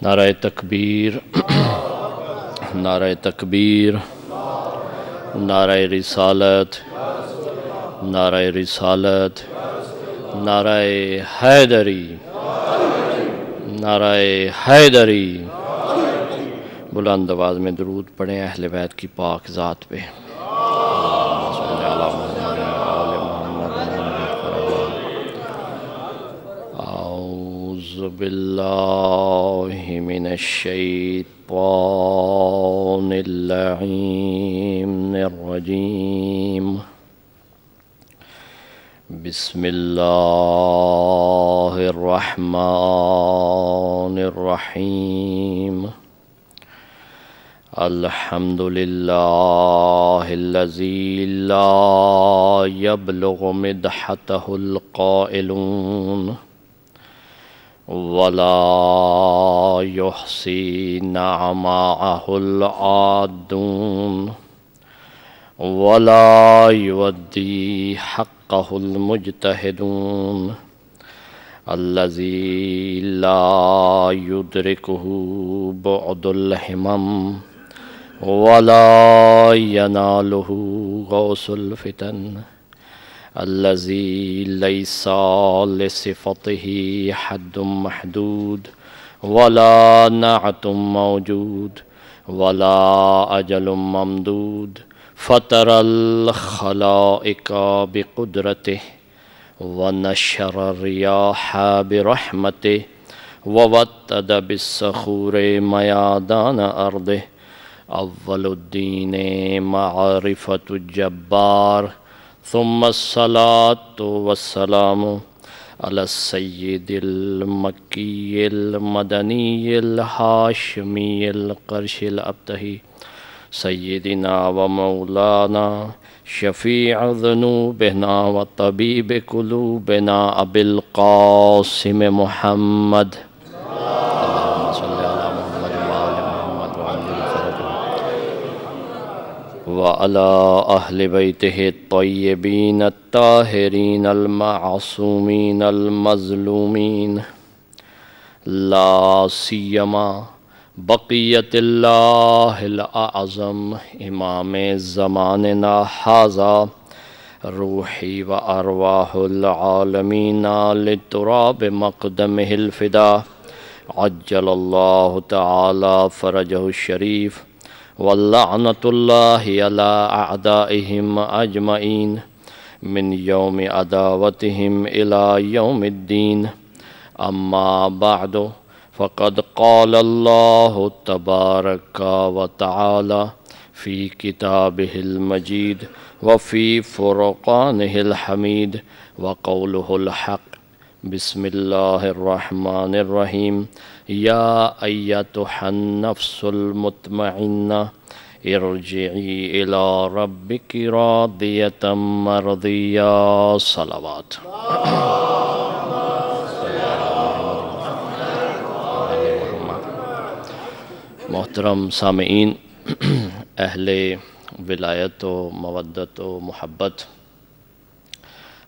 نعرہ تکبیر، نعرہ تکبیر، نعرہ رسالت، نعرہ رسالت، نعرہ حیدری، نعرہ حیدری۔ بلند آواز میں درود پڑھیں اہل بیت کی پاک ذات پہ۔ اعوذ باللہ من الشیطان اللعین الرجیم، بسم اللہ الرحمن الرحیم۔ الحمد للہ الذی لا یبلغ مدحتہ القائلون ولا یحصی نعماءہ العادون ولا یودی حقہ المجتہدون، الذی لا یدرکہ بعد الہمم ولا ینالہ غوث الفتن، الذی لیس لصفتہ حد محدود ولا نعت موجود ولا اجل ممدود، فطر الخلائق بقدرتہ ونشر الریاح برحمتہ ووطد بالصخور میادان ارضہ، اول الدین معرفۃ الجبار، ثم الصلاة والسلام علی السید المکی المدنی الہاشمی القرش الابتہی، سیدنا و مولانا شفیع ذنوبنا و طبیب قلوبنا ابی القاسم محمد، اللہم صلی علی محمد وآل محمد وعجل فرجہ، وعلی اہل بیتہ الطیبین الطاہرین المعصومین المظلومین، لا سیما بقیت اللہ الاعظم امام زماننا ھذا، روحی و ارواح العالمین لتراب مقدمہ الفدا، عجل اللہ تعالی فرجہ الشریف، واللعنۃ اللہ علی اعدائہم اجمعین من یوم عداوتہم الی یوم الدین، اما بعد فقد قال اللہ تبارک و تعالی فی کتابہ المجید وفی فرقانہ الحمید، وقولہ الحق، بسم اللہ الرحمن الرحیم، یا ایتہا النفس المطمئنہ ارجعی الی ربک راضیۃ مرضیہ، صلوات۔ محترم سامعین، اہل ولایت و مودت و محبت،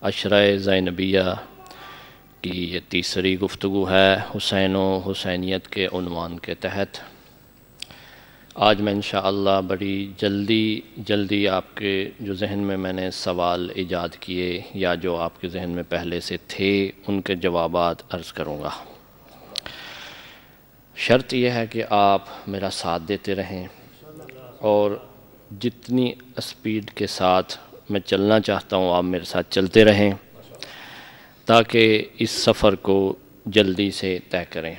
عشرہ زینبیہ کی یہ تیسری گفتگو ہے حسین و حسینیت کے عنوان کے تحت۔ آج میں انشاءاللہ بڑی جلدی آپ کے جو ذہن میں نے سوال ایجاد کیے یا جو آپ کے ذہن میں پہلے سے تھے ان کے جوابات عرض کروں گا۔ شرط یہ ہے کہ آپ میرا ساتھ دیتے رہیں اور جتنی اسپیڈ کے ساتھ میں چلنا چاہتا ہوں آپ میرے ساتھ چلتے رہیں تاکہ اس سفر کو جلدی سے طے کریں۔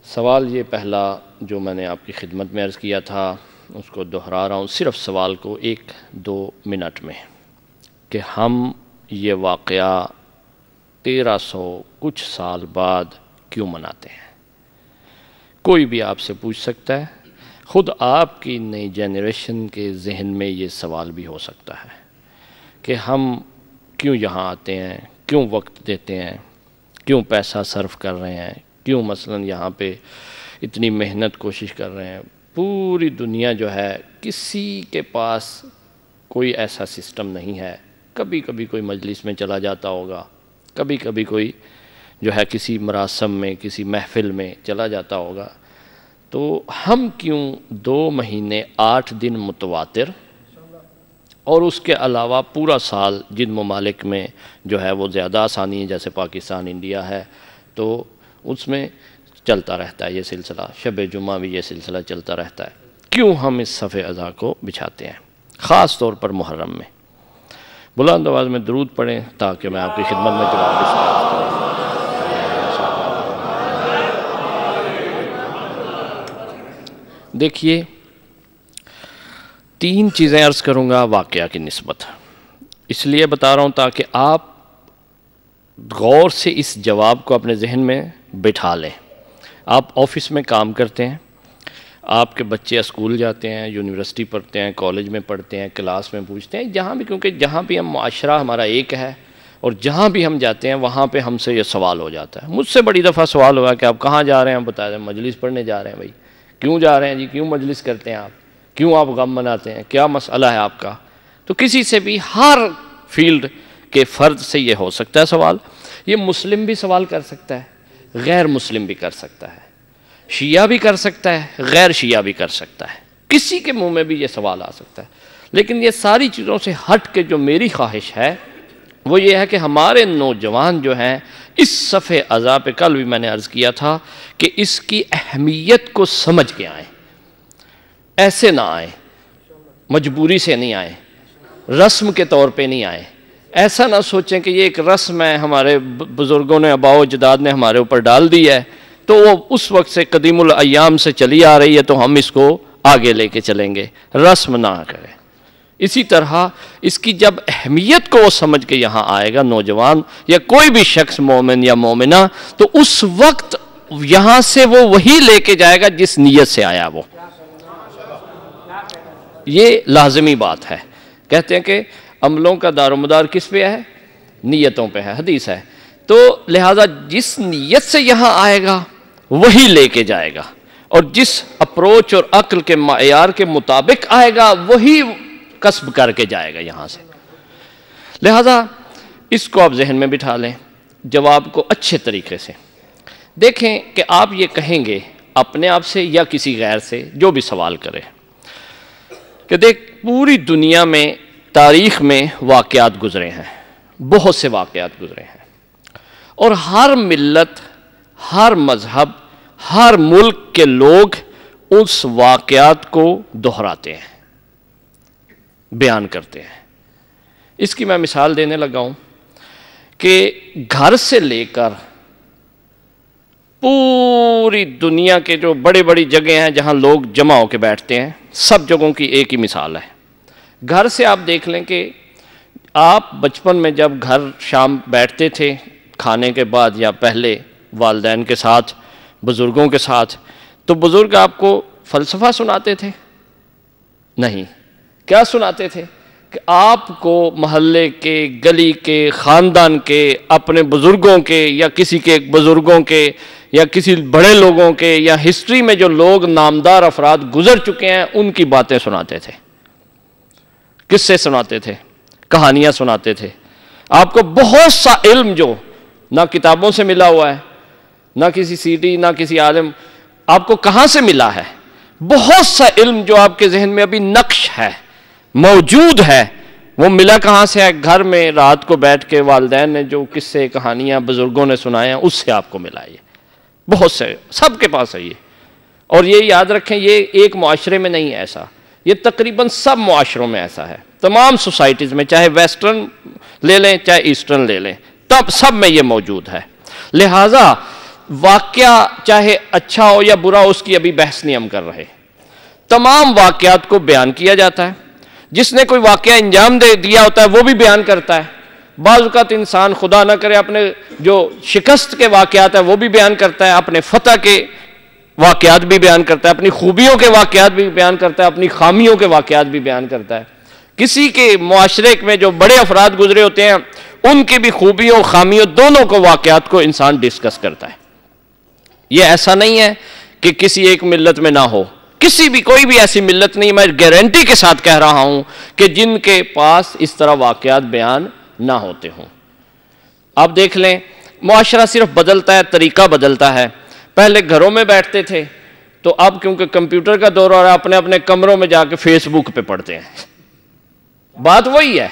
سوال یہ پہلا جو میں نے آپ کی خدمت میں عرض کیا تھا اس کو دہرا رہا ہوں، صرف سوال کو 1-2 منٹ میں، کہ ہم یہ واقعہ 1300 کچھ سال بعد کیوں مناتے ہیں؟ کوئی بھی آپ سے پوچھ سکتا ہے، خود آپ کی نئی جنریشن کے ذہن میں یہ سوال بھی ہو سکتا ہے کہ ہم کیوں یہاں آتے ہیں، کیوں وقت دیتے ہیں، کیوں پیسہ صرف کر رہے ہیں، کیوں مثلا یہاں پہ اتنی محنت کوشش کر رہے ہیں۔ پوری دنیا جو ہے کسی کے پاس کوئی ایسا سسٹم نہیں ہے، کبھی کبھی کوئی مجلس میں چلا جاتا ہوگا، کبھی کبھی کوئی جو ہے کسی مراسم میں کسی محفل میں چلا جاتا ہوگا، تو ہم کیوں 2 مہینے 8 دن متواتر اور اس کے علاوہ پورا سال جن ممالک میں جو ہے وہ زیادہ آسانی ہے جیسے پاکستان انڈیا ہے تو اس میں چلتا رہتا ہے یہ سلسلہ، شب جمعہ بھی یہ سلسلہ چلتا رہتا ہے، کیوں ہم اس صف اضحیٰ کو بچھاتے ہیں خاص طور پر محرم میں؟ بلند آواز میں درود پڑھیں تاکہ میں آپ کی خدمت میں جواب دے سکوں۔ دیکھیے 3 چیزیں عرض کروں گا واقعہ کی نسبت، اس لیے بتا رہا ہوں تاکہ آپ غور سے اس جواب کو اپنے ذہن میں بٹھا لیں۔ آپ آفس میں کام کرتے ہیں، آپ کے بچے اسکول جاتے ہیں، یونیورسٹی پڑھتے ہیں، کالج میں پڑھتے ہیں، کلاس میں پوچھتے ہیں، جہاں بھی، کیونکہ جہاں بھی ہم معاشرہ ہمارا ایک ہے اور جہاں بھی ہم جاتے ہیں وہاں پہ ہم سے یہ سوال ہو جاتا ہے۔ مجھ سے بڑی دفعہ سوال ہوا کہ آپ کہاں جا رہے ہیں؟ بتا دیں مجلس پڑھنے جا رہے ہیں۔ بھائی کیوں جا رہے ہیں جی؟ کیوں مجلس کرتے ہیں آپ؟ کیوں آپ غم مناتے ہیں؟ کیا مسئلہ ہے آپ کا؟ تو کسی سے بھی ہر فیلڈ کے فرد سے یہ ہو سکتا ہے سوال۔ یہ مسلم بھی سوال کر سکتا ہے، غیر مسلم بھی کر سکتا ہے، شیعہ بھی کر سکتا ہے، غیر شیعہ بھی کر سکتا ہے، کسی کے منہ میں بھی یہ سوال آ سکتا ہے۔ لیکن یہ ساری چیزوں سے ہٹ کے جو میری خواہش ہے وہ یہ ہے کہ ہمارے نوجوان جو ہیں اس صف اضحیٰ پہ، کل بھی میں نے عرض کیا تھا کہ اس کی اہمیت کو سمجھ کے آئیں، ایسے نہ آئیں، مجبوری سے نہیں آئیں، رسم کے طور پہ نہیں آئیں۔ ایسا نہ سوچیں کہ یہ ایک رسم ہے، ہمارے بزرگوں نے، آباء و اجداد نے ہمارے اوپر ڈال دی ہے تو وہ اس وقت سے قدیم الایام سے چلی آ رہی ہے تو ہم اس کو آگے لے کے چلیں گے۔ رسم نہ کریں۔ اسی طرح اس کی جب اہمیت کو وہ سمجھ کے یہاں آئے گا نوجوان یا کوئی بھی شخص مومن یا مومنہ، تو اس وقت یہاں سے وہ وہی لے کے جائے گا جس نیت سے آیا وہ۔ یہ لازمی بات ہے۔ کہتے ہیں کہ عملوں کا دار و مدار کس پہ ہے؟ نیتوں پہ ہے، حدیث ہے۔ تو لہٰذا جس نیت سے یہاں آئے گا وہی لے کے جائے گا، اور جس اپروچ اور عقل کے معیار کے مطابق آئے گا وہی کسب کر کے جائے گا یہاں سے۔ لہٰذا اس کو آپ ذہن میں بٹھا لیں، جواب کو اچھے طریقے سے دیکھیں کہ آپ یہ کہیں گے اپنے آپ سے یا کسی غیر سے جو بھی سوال کرے کہ دیکھ پوری دنیا میں تاریخ میں واقعات گزرے ہیں، بہت سے واقعات گزرے ہیں، اور ہر ملت، ہر مذہب، ہر ملک کے لوگ اس واقعات کو دہراتے ہیں، بیان کرتے ہیں۔ اس کی میں مثال دینے لگا ہوں کہ گھر سے لے کر پوری دنیا کے جو بڑی بڑی جگہیں ہیں جہاں لوگ جمع ہو کے بیٹھتے ہیں، سب جگہوں کی ایک ہی مثال ہے۔ گھر سے آپ دیکھ لیں کہ آپ بچپن میں جب گھر شام بیٹھتے تھے کھانے کے بعد یا پہلے والدین کے ساتھ، بزرگوں کے ساتھ، تو بزرگ آپ کو فلسفہ سناتے تھے؟ نہیں۔ کیا سناتے تھے؟ کہ آپ کو محلے کے، گلی کے، خاندان کے، اپنے بزرگوں کے یا کسی کے بزرگوں کے یا کسی بڑے لوگوں کے یا ہسٹری میں جو لوگ نامدار افراد گزر چکے ہیں ان کی باتیں سناتے تھے، قصے سناتے تھے، کہانیاں سناتے تھے۔ آپ کو بہت سا علم جو نہ کتابوں سے ملا ہوا ہے، نہ کسی سی ڈی، نہ کسی عالم، آپ کو کہاں سے ملا ہے؟ بہت سا علم جو آپ کے ذہن میں ابھی نقش ہے، موجود ہے، وہ ملا کہاں سے ہے؟ گھر میں رات کو بیٹھ کے والدین نے جو قصے، کہانیاں بزرگوں نے سنائے ہیں اس سے آپ کو ملا۔ یہ بہت سے، سب کے پاس ہے یہ۔ اور یہ یاد رکھیں یہ ایک معاشرے میں نہیں ہے ایسا، یہ تقریباً سب معاشروں میں ایسا ہے، تمام سوسائٹیز میں، چاہے ویسٹرن لے لیں چاہے ایسٹرن لے لیں، تب سب میں یہ موجود ہے۔ لہٰذا واقعہ چاہے اچھا ہو یا برا ہو اس کی ابھی بحث نہیں ہم کر رہے، تمام واقعات کو بیان کیا جاتا ہے۔ جس نے کوئی واقعہ انجام دے دیا ہوتا ہے وہ بھی بیان کرتا ہے۔ بعض اوقات انسان خدا نہ کرے اپنے جو شکست کے واقعات ہیں وہ بھی بیان کرتا ہے، اپنے فتح کے واقعات بھی بیان کرتا ہے، اپنی خوبیوں کے واقعات بھی بیان کرتا ہے، اپنی خامیوں کے واقعات بھی بیان کرتا ہے۔ کسی کے معاشرے میں جو بڑے افراد گزرے ہوتے ہیں ان کی بھی خوبیوں خامیوں دونوں کو واقعات کو انسان ڈسکس کرتا ہے۔ یہ ایسا نہیں ہے کہ کسی ایک ملت میں نہ ہو، کسی بھی کوئی بھی ایسی ملت نہیں، میں گارنٹی کے ساتھ کہہ رہا ہوں کہ جن کے پاس اس طرح واقعات بیان نہ ہوتے ہوں۔ آپ دیکھ لیں معاشرہ صرف بدلتا ہے، طریقہ بدلتا ہے. پہلے گھروں میں بیٹھتے تھے، تو اب کیونکہ کمپیوٹر کا دور اور اپنے اپنے کمروں میں جا کے فیس بک پہ پڑھتے ہیں. بات وہی ہے،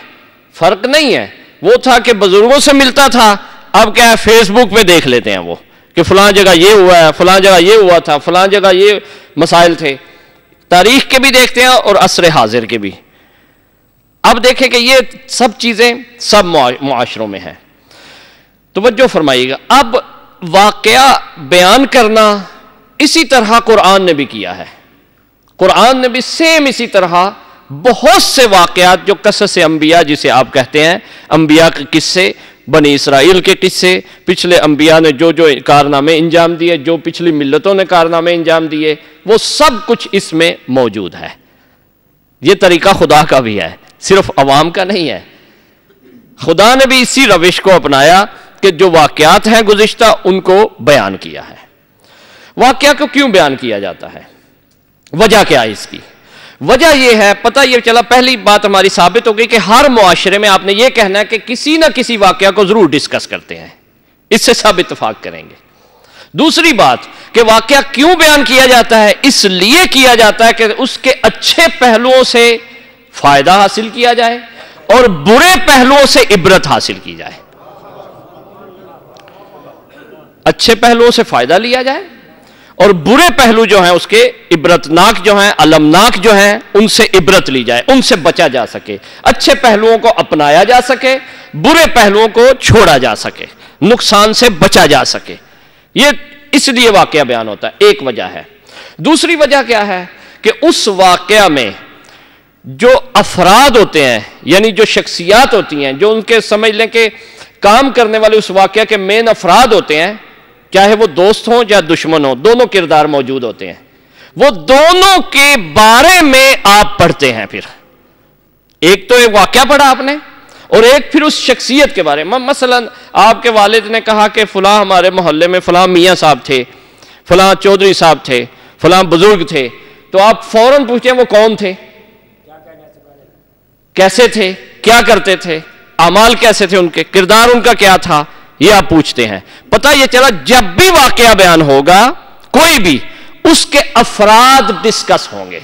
فرق نہیں ہے. وہ تھا کہ بزرگوں سے ملتا تھا، اب کیا ہے فیس بک پہ دیکھ لیتے ہیں وہ کہ فلاں جگہ یہ ہوا ہے، فلاں جگہ یہ ہوا تھا، فلاں جگہ یہ مسائل تھے. تاریخ کے بھی دیکھتے ہیں اور عصر حاضر کے بھی. اب دیکھیں کہ یہ سب چیزیں سب معاشروں میں ہیں. توجہ فرمائیے گا. اب واقعہ بیان کرنا اسی طرح قرآن نے بھی کیا ہے. قرآن نے بھی سیم اسی طرح بہت سے واقعات جو قصص انبیاء جسے آپ کہتے ہیں، انبیاء کے قصے، بنی اسرائیل کے قصے، پچھلے انبیاء نے جو جو کارنامے انجام دیے، جو پچھلی ملتوں نے کارنامے انجام دیے، وہ سب کچھ اس میں موجود ہے. یہ طریقہ خدا کا بھی ہے، صرف عوام کا نہیں ہے. خدا نے بھی اسی روش کو اپنایا کہ جو واقعات ہیں گزشتہ ان کو بیان کیا ہے. واقعہ کو کیوں بیان کیا جاتا ہے؟ وجہ کیا ہے اس کی؟ وجہ یہ ہے، پتہ یہ چلا، پہلی بات ہماری ثابت ہو گئی کہ ہر معاشرے میں آپ نے یہ کہنا ہے کہ کسی نہ کسی واقعہ کو ضرور ڈسکس کرتے ہیں. اس سے سب اتفاق کریں گے. دوسری بات کہ واقعہ کیوں بیان کیا جاتا ہے؟ اس لیے کیا جاتا ہے کہ اس کے اچھے پہلوؤں سے فائدہ حاصل کیا جائے اور برے پہلوؤں سے عبرت حاصل کی جائے. اچھے پہلوؤں سے فائدہ لیا جائے اور برے پہلو جو ہیں اس کے عبرتناک جو ہیں، المناک جو ہیں، ان سے عبرت لی جائے، ان سے بچا جا سکے. اچھے پہلوؤں کو اپنایا جا سکے، برے پہلوؤں کو چھوڑا جا سکے، نقصان سے بچا جا سکے. یہ اس لیے واقعہ بیان ہوتا ہے. ایک وجہ ہے. دوسری وجہ کیا ہے کہ اس واقعہ میں جو افراد ہوتے ہیں، یعنی جو شخصیات ہوتی ہیں، جو ان کے سمجھ لیں کہ کام کرنے والے اس واقعہ کے مین افراد ہوتے ہیں، چاہے وہ دوست ہوں یا دشمن ہوں، دونوں کردار موجود ہوتے ہیں. وہ دونوں کے بارے میں آپ پڑھتے ہیں. پھر ایک تو ایک واقعہ پڑھا آپ نے اور ایک پھر اس شخصیت کے بارے میں. مثلا آپ کے والد نے کہا کہ فلاں ہمارے محلے میں فلاں میاں صاحب تھے، فلاں چودھری صاحب تھے، فلاں بزرگ تھے، تو آپ فوراً پوچھتے ہیں وہ کون تھے، کیسے تھے، کیا کرتے تھے، اعمال کیسے تھے، ان کے کردار ان کا کیا تھا، یہ آپ پوچھتے ہیں. پتہ یہ چلا جب بھی واقعہ بیان ہوگا کوئی بھی، اس کے افراد ڈسکس ہوں گے،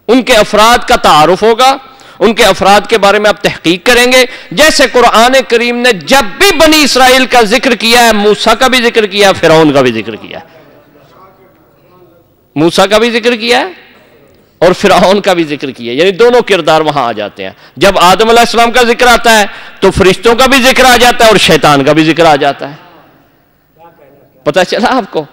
ان کے افراد کا تعارف ہوگا، ان کے افراد کے بارے میں آپ تحقیق کریں گے. جیسے قرآن کریم نے جب بھی بنی اسرائیل کا ذکر کیا ہے، موسیٰ کا بھی ذکر کیا ہے، فرعون کا بھی ذکر کیا ہے. موسیٰ کا بھی ذکر کیا ہے اور فرعون کا بھی ذکر کیا ہے، یعنی دونوں کردار وہاں آ جاتے ہیں. جب آدم علیہ السلام کا ذکر آتا ہے تو فرشتوں کا بھی ذکر آ جاتا ہے اور شیطان کا بھی ذکر آ جاتا ہے. پتہ چلا آپ کو؟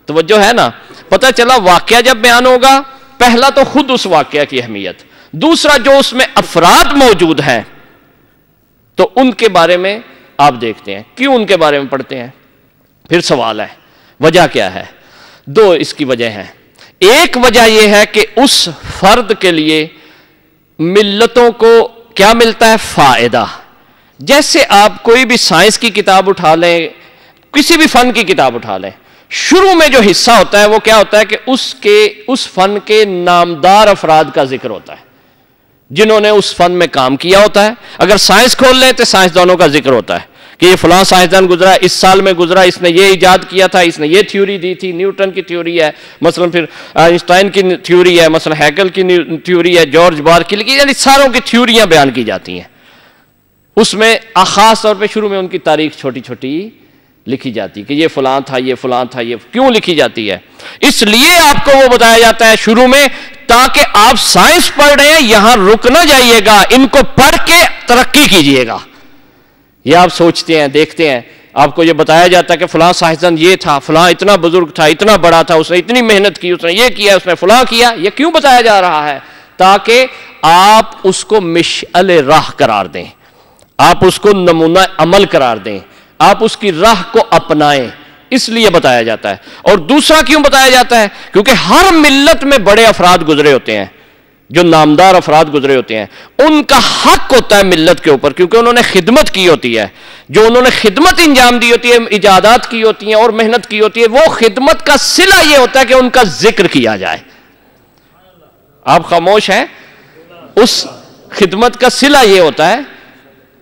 توجہ ہے نا؟ پتہ چلا واقعہ جب بیان ہوگا، پہلا تو خود اس واقعہ کی اہمیت، دوسرا جو اس میں افراد موجود ہیں تو ان کے بارے میں آپ دیکھتے ہیں. کیوں ان کے بارے میں پڑھتے ہیں؟ پھر سوال ہے وجہ کیا ہے؟ دو اس کی وجہ ہیں. ایک وجہ یہ ہے کہ اس فرد کے لیے ملتوں کو کیا ملتا ہے؟ فائدہ. جیسے آپ کوئی بھی سائنس کی کتاب اٹھا لیں، کسی بھی فن کی کتاب اٹھا لیں، شروع میں جو حصہ ہوتا ہے وہ کیا ہوتا ہے کہ اس فن کے نامدار افراد کا ذکر ہوتا ہے، جنہوں نے اس فن میں کام کیا ہوتا ہے. اگر سائنس کھول لیں تو سائنسدانوں کا ذکر ہوتا ہے کہ یہ فلاں سائنسدان گزرا، اس سال میں گزرا، اس نے یہ ایجاد کیا تھا، اس نے یہ تھیوری دی تھی، نیوٹن کی تھیوری ہے مثلا، پھر آئنسٹائن کی تھیوری ہے مثلا، ہیگل کی تھیوری ہے، جارج بارکل کی، یعنی ساروں کی تھیوریاں بیان کی جاتی ہیں. اس میں خاص طور پہ شروع میں ان کی تاریخ چھوٹی چھوٹی لکھی جاتی کہ یہ فلاں تھا، یہ فلاں تھا. یہ کیوں لکھی جاتی ہے؟ اس لیے آپ کو وہ بتایا جاتا ہے شروع میں، تاکہ آپ سائنس پڑھ رہے ہیں یہاں رک نہ جائیے گا، ان کو پڑھ کے ترقی کیجئے گا. یہ آپ سوچتے ہیں، دیکھتے ہیں، آپ کو یہ بتایا جاتا ہے کہ فلاں سائنسدان یہ تھا، فلاں اتنا بزرگ تھا، اتنا بڑا تھا، اس نے اتنی محنت کی، اس نے یہ کیا، اس نے فلاں کیا. یہ کیوں بتایا جا رہا ہے؟ تاکہ آپ اس کو مشعل راہ قرار دیں، آپ اس کو نمونہ عمل قرار دیں، آپ اس کی راہ کو اپنائیں. اس لیے بتایا جاتا ہے. اور دوسرا کیوں بتایا جاتا ہے؟ کیونکہ ہر ملت میں بڑے افراد گزرے ہوتے ہیں، جو نامدار افراد گزرے ہوتے ہیں، ان کا حق ہوتا ہے ملت کے اوپر، کیونکہ انہوں نے خدمت کی ہوتی ہے. جو انہوں نے خدمت انجام دی ہوتی ہے، ایجادات کی ہوتی ہیں اور محنت کی ہوتی ہے، وہ خدمت کا صلہ یہ ہوتا ہے کہ ان کا ذکر کیا جائے. آپ خاموش ہیں؟ اس خدمت کا صلہ یہ ہوتا ہے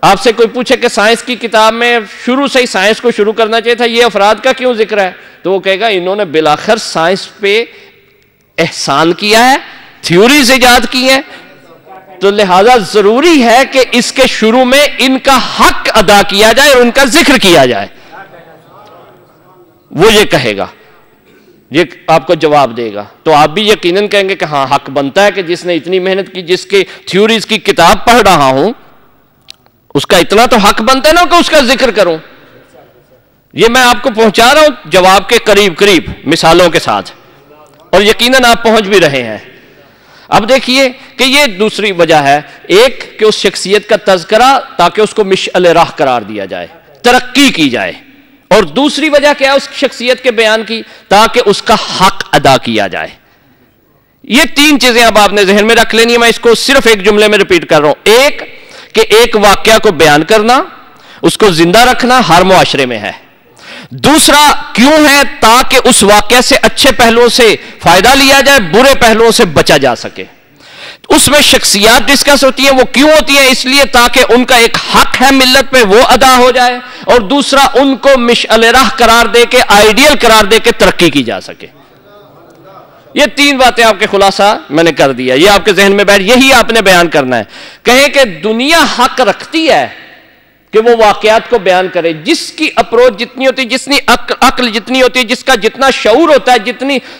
آپ سے کوئی پوچھے کہ سائنس کی کتاب میں شروع سے ہی سائنس کو شروع کرنا چاہیے تھا، یہ افراد کا کیوں ذکر ہے؟ تو وہ کہے گا انہوں نے بالآخر سائنس پہ احسان کیا ہے، تھیوریز ایجاد کی ہیں، تو لہذا ضروری ہے کہ اس کے شروع میں ان کا حق ادا کیا جائے اور ان کا ذکر کیا جائے۔ وہ یہ کہے گا، یہ آپ کو جواب دے گا، تو آپ بھی یقیناً کہیں گے کہ ہاں حق بنتا ہے کہ جس نے اتنی محنت کی، جس کے تھیوریز کی کتاب پڑھ رہا ہوں، اس کا اتنا تو حق بنتا ہے نا کہ اس کا ذکر کروں۔ یہ میں آپ کو پہنچا رہا ہوں جواب کے قریب قریب مثالوں کے ساتھ، اور یقیناً آپ پہنچ بھی رہے ہیں۔ اب دیکھیے کہ یہ دوسری وجہ ہے، ایک کہ اس شخصیت کا تذکرہ تاکہ اس کو مشعل راہ قرار دیا جائے، ترقی کی جائے، اور دوسری وجہ کیا ہے اس شخصیت کے بیان کی، تاکہ اس کا حق ادا کیا جائے۔ یہ تین چیزیں اب آپ نے ذہن میں رکھ لینی ہے، میں اس کو صرف ایک جملے میں ریپیٹ کر رہا ہوں۔ ایک کہ ایک واقعہ کو بیان کرنا، اس کو زندہ رکھنا ہر معاشرے میں ہے۔ دوسرا کیوں ہے؟ تاکہ اس واقعہ سے اچھے پہلوؤں سے فائدہ لیا جائے، برے پہلوؤں سے بچا جا سکے۔ اس میں شخصیات ڈسکس ہوتی ہیں، وہ کیوں ہوتی ہیں؟ اس لیے تاکہ ان کا ایک حق ہے ملت پہ وہ ادا ہو جائے، اور دوسرا ان کو مشعل راہ قرار دے کے، آئیڈیل قرار دے کے ترقی کی جا سکے۔ یہ تین باتیں آپ کے خلاصہ میں نے کر دیا، یہ آپ کے ذہن میں بیٹھ، یہی آپ نے بیان کرنا ہے۔ کہیں کہ دنیا حق رکھتی ہے کہ وہ واقعات کو بیان کرے، جس کی اپروچ جتنی ہوتی ہے، جتنی عقل جتنی ہوتی ہے، جس کا جتنا شعور ہوتا ہے،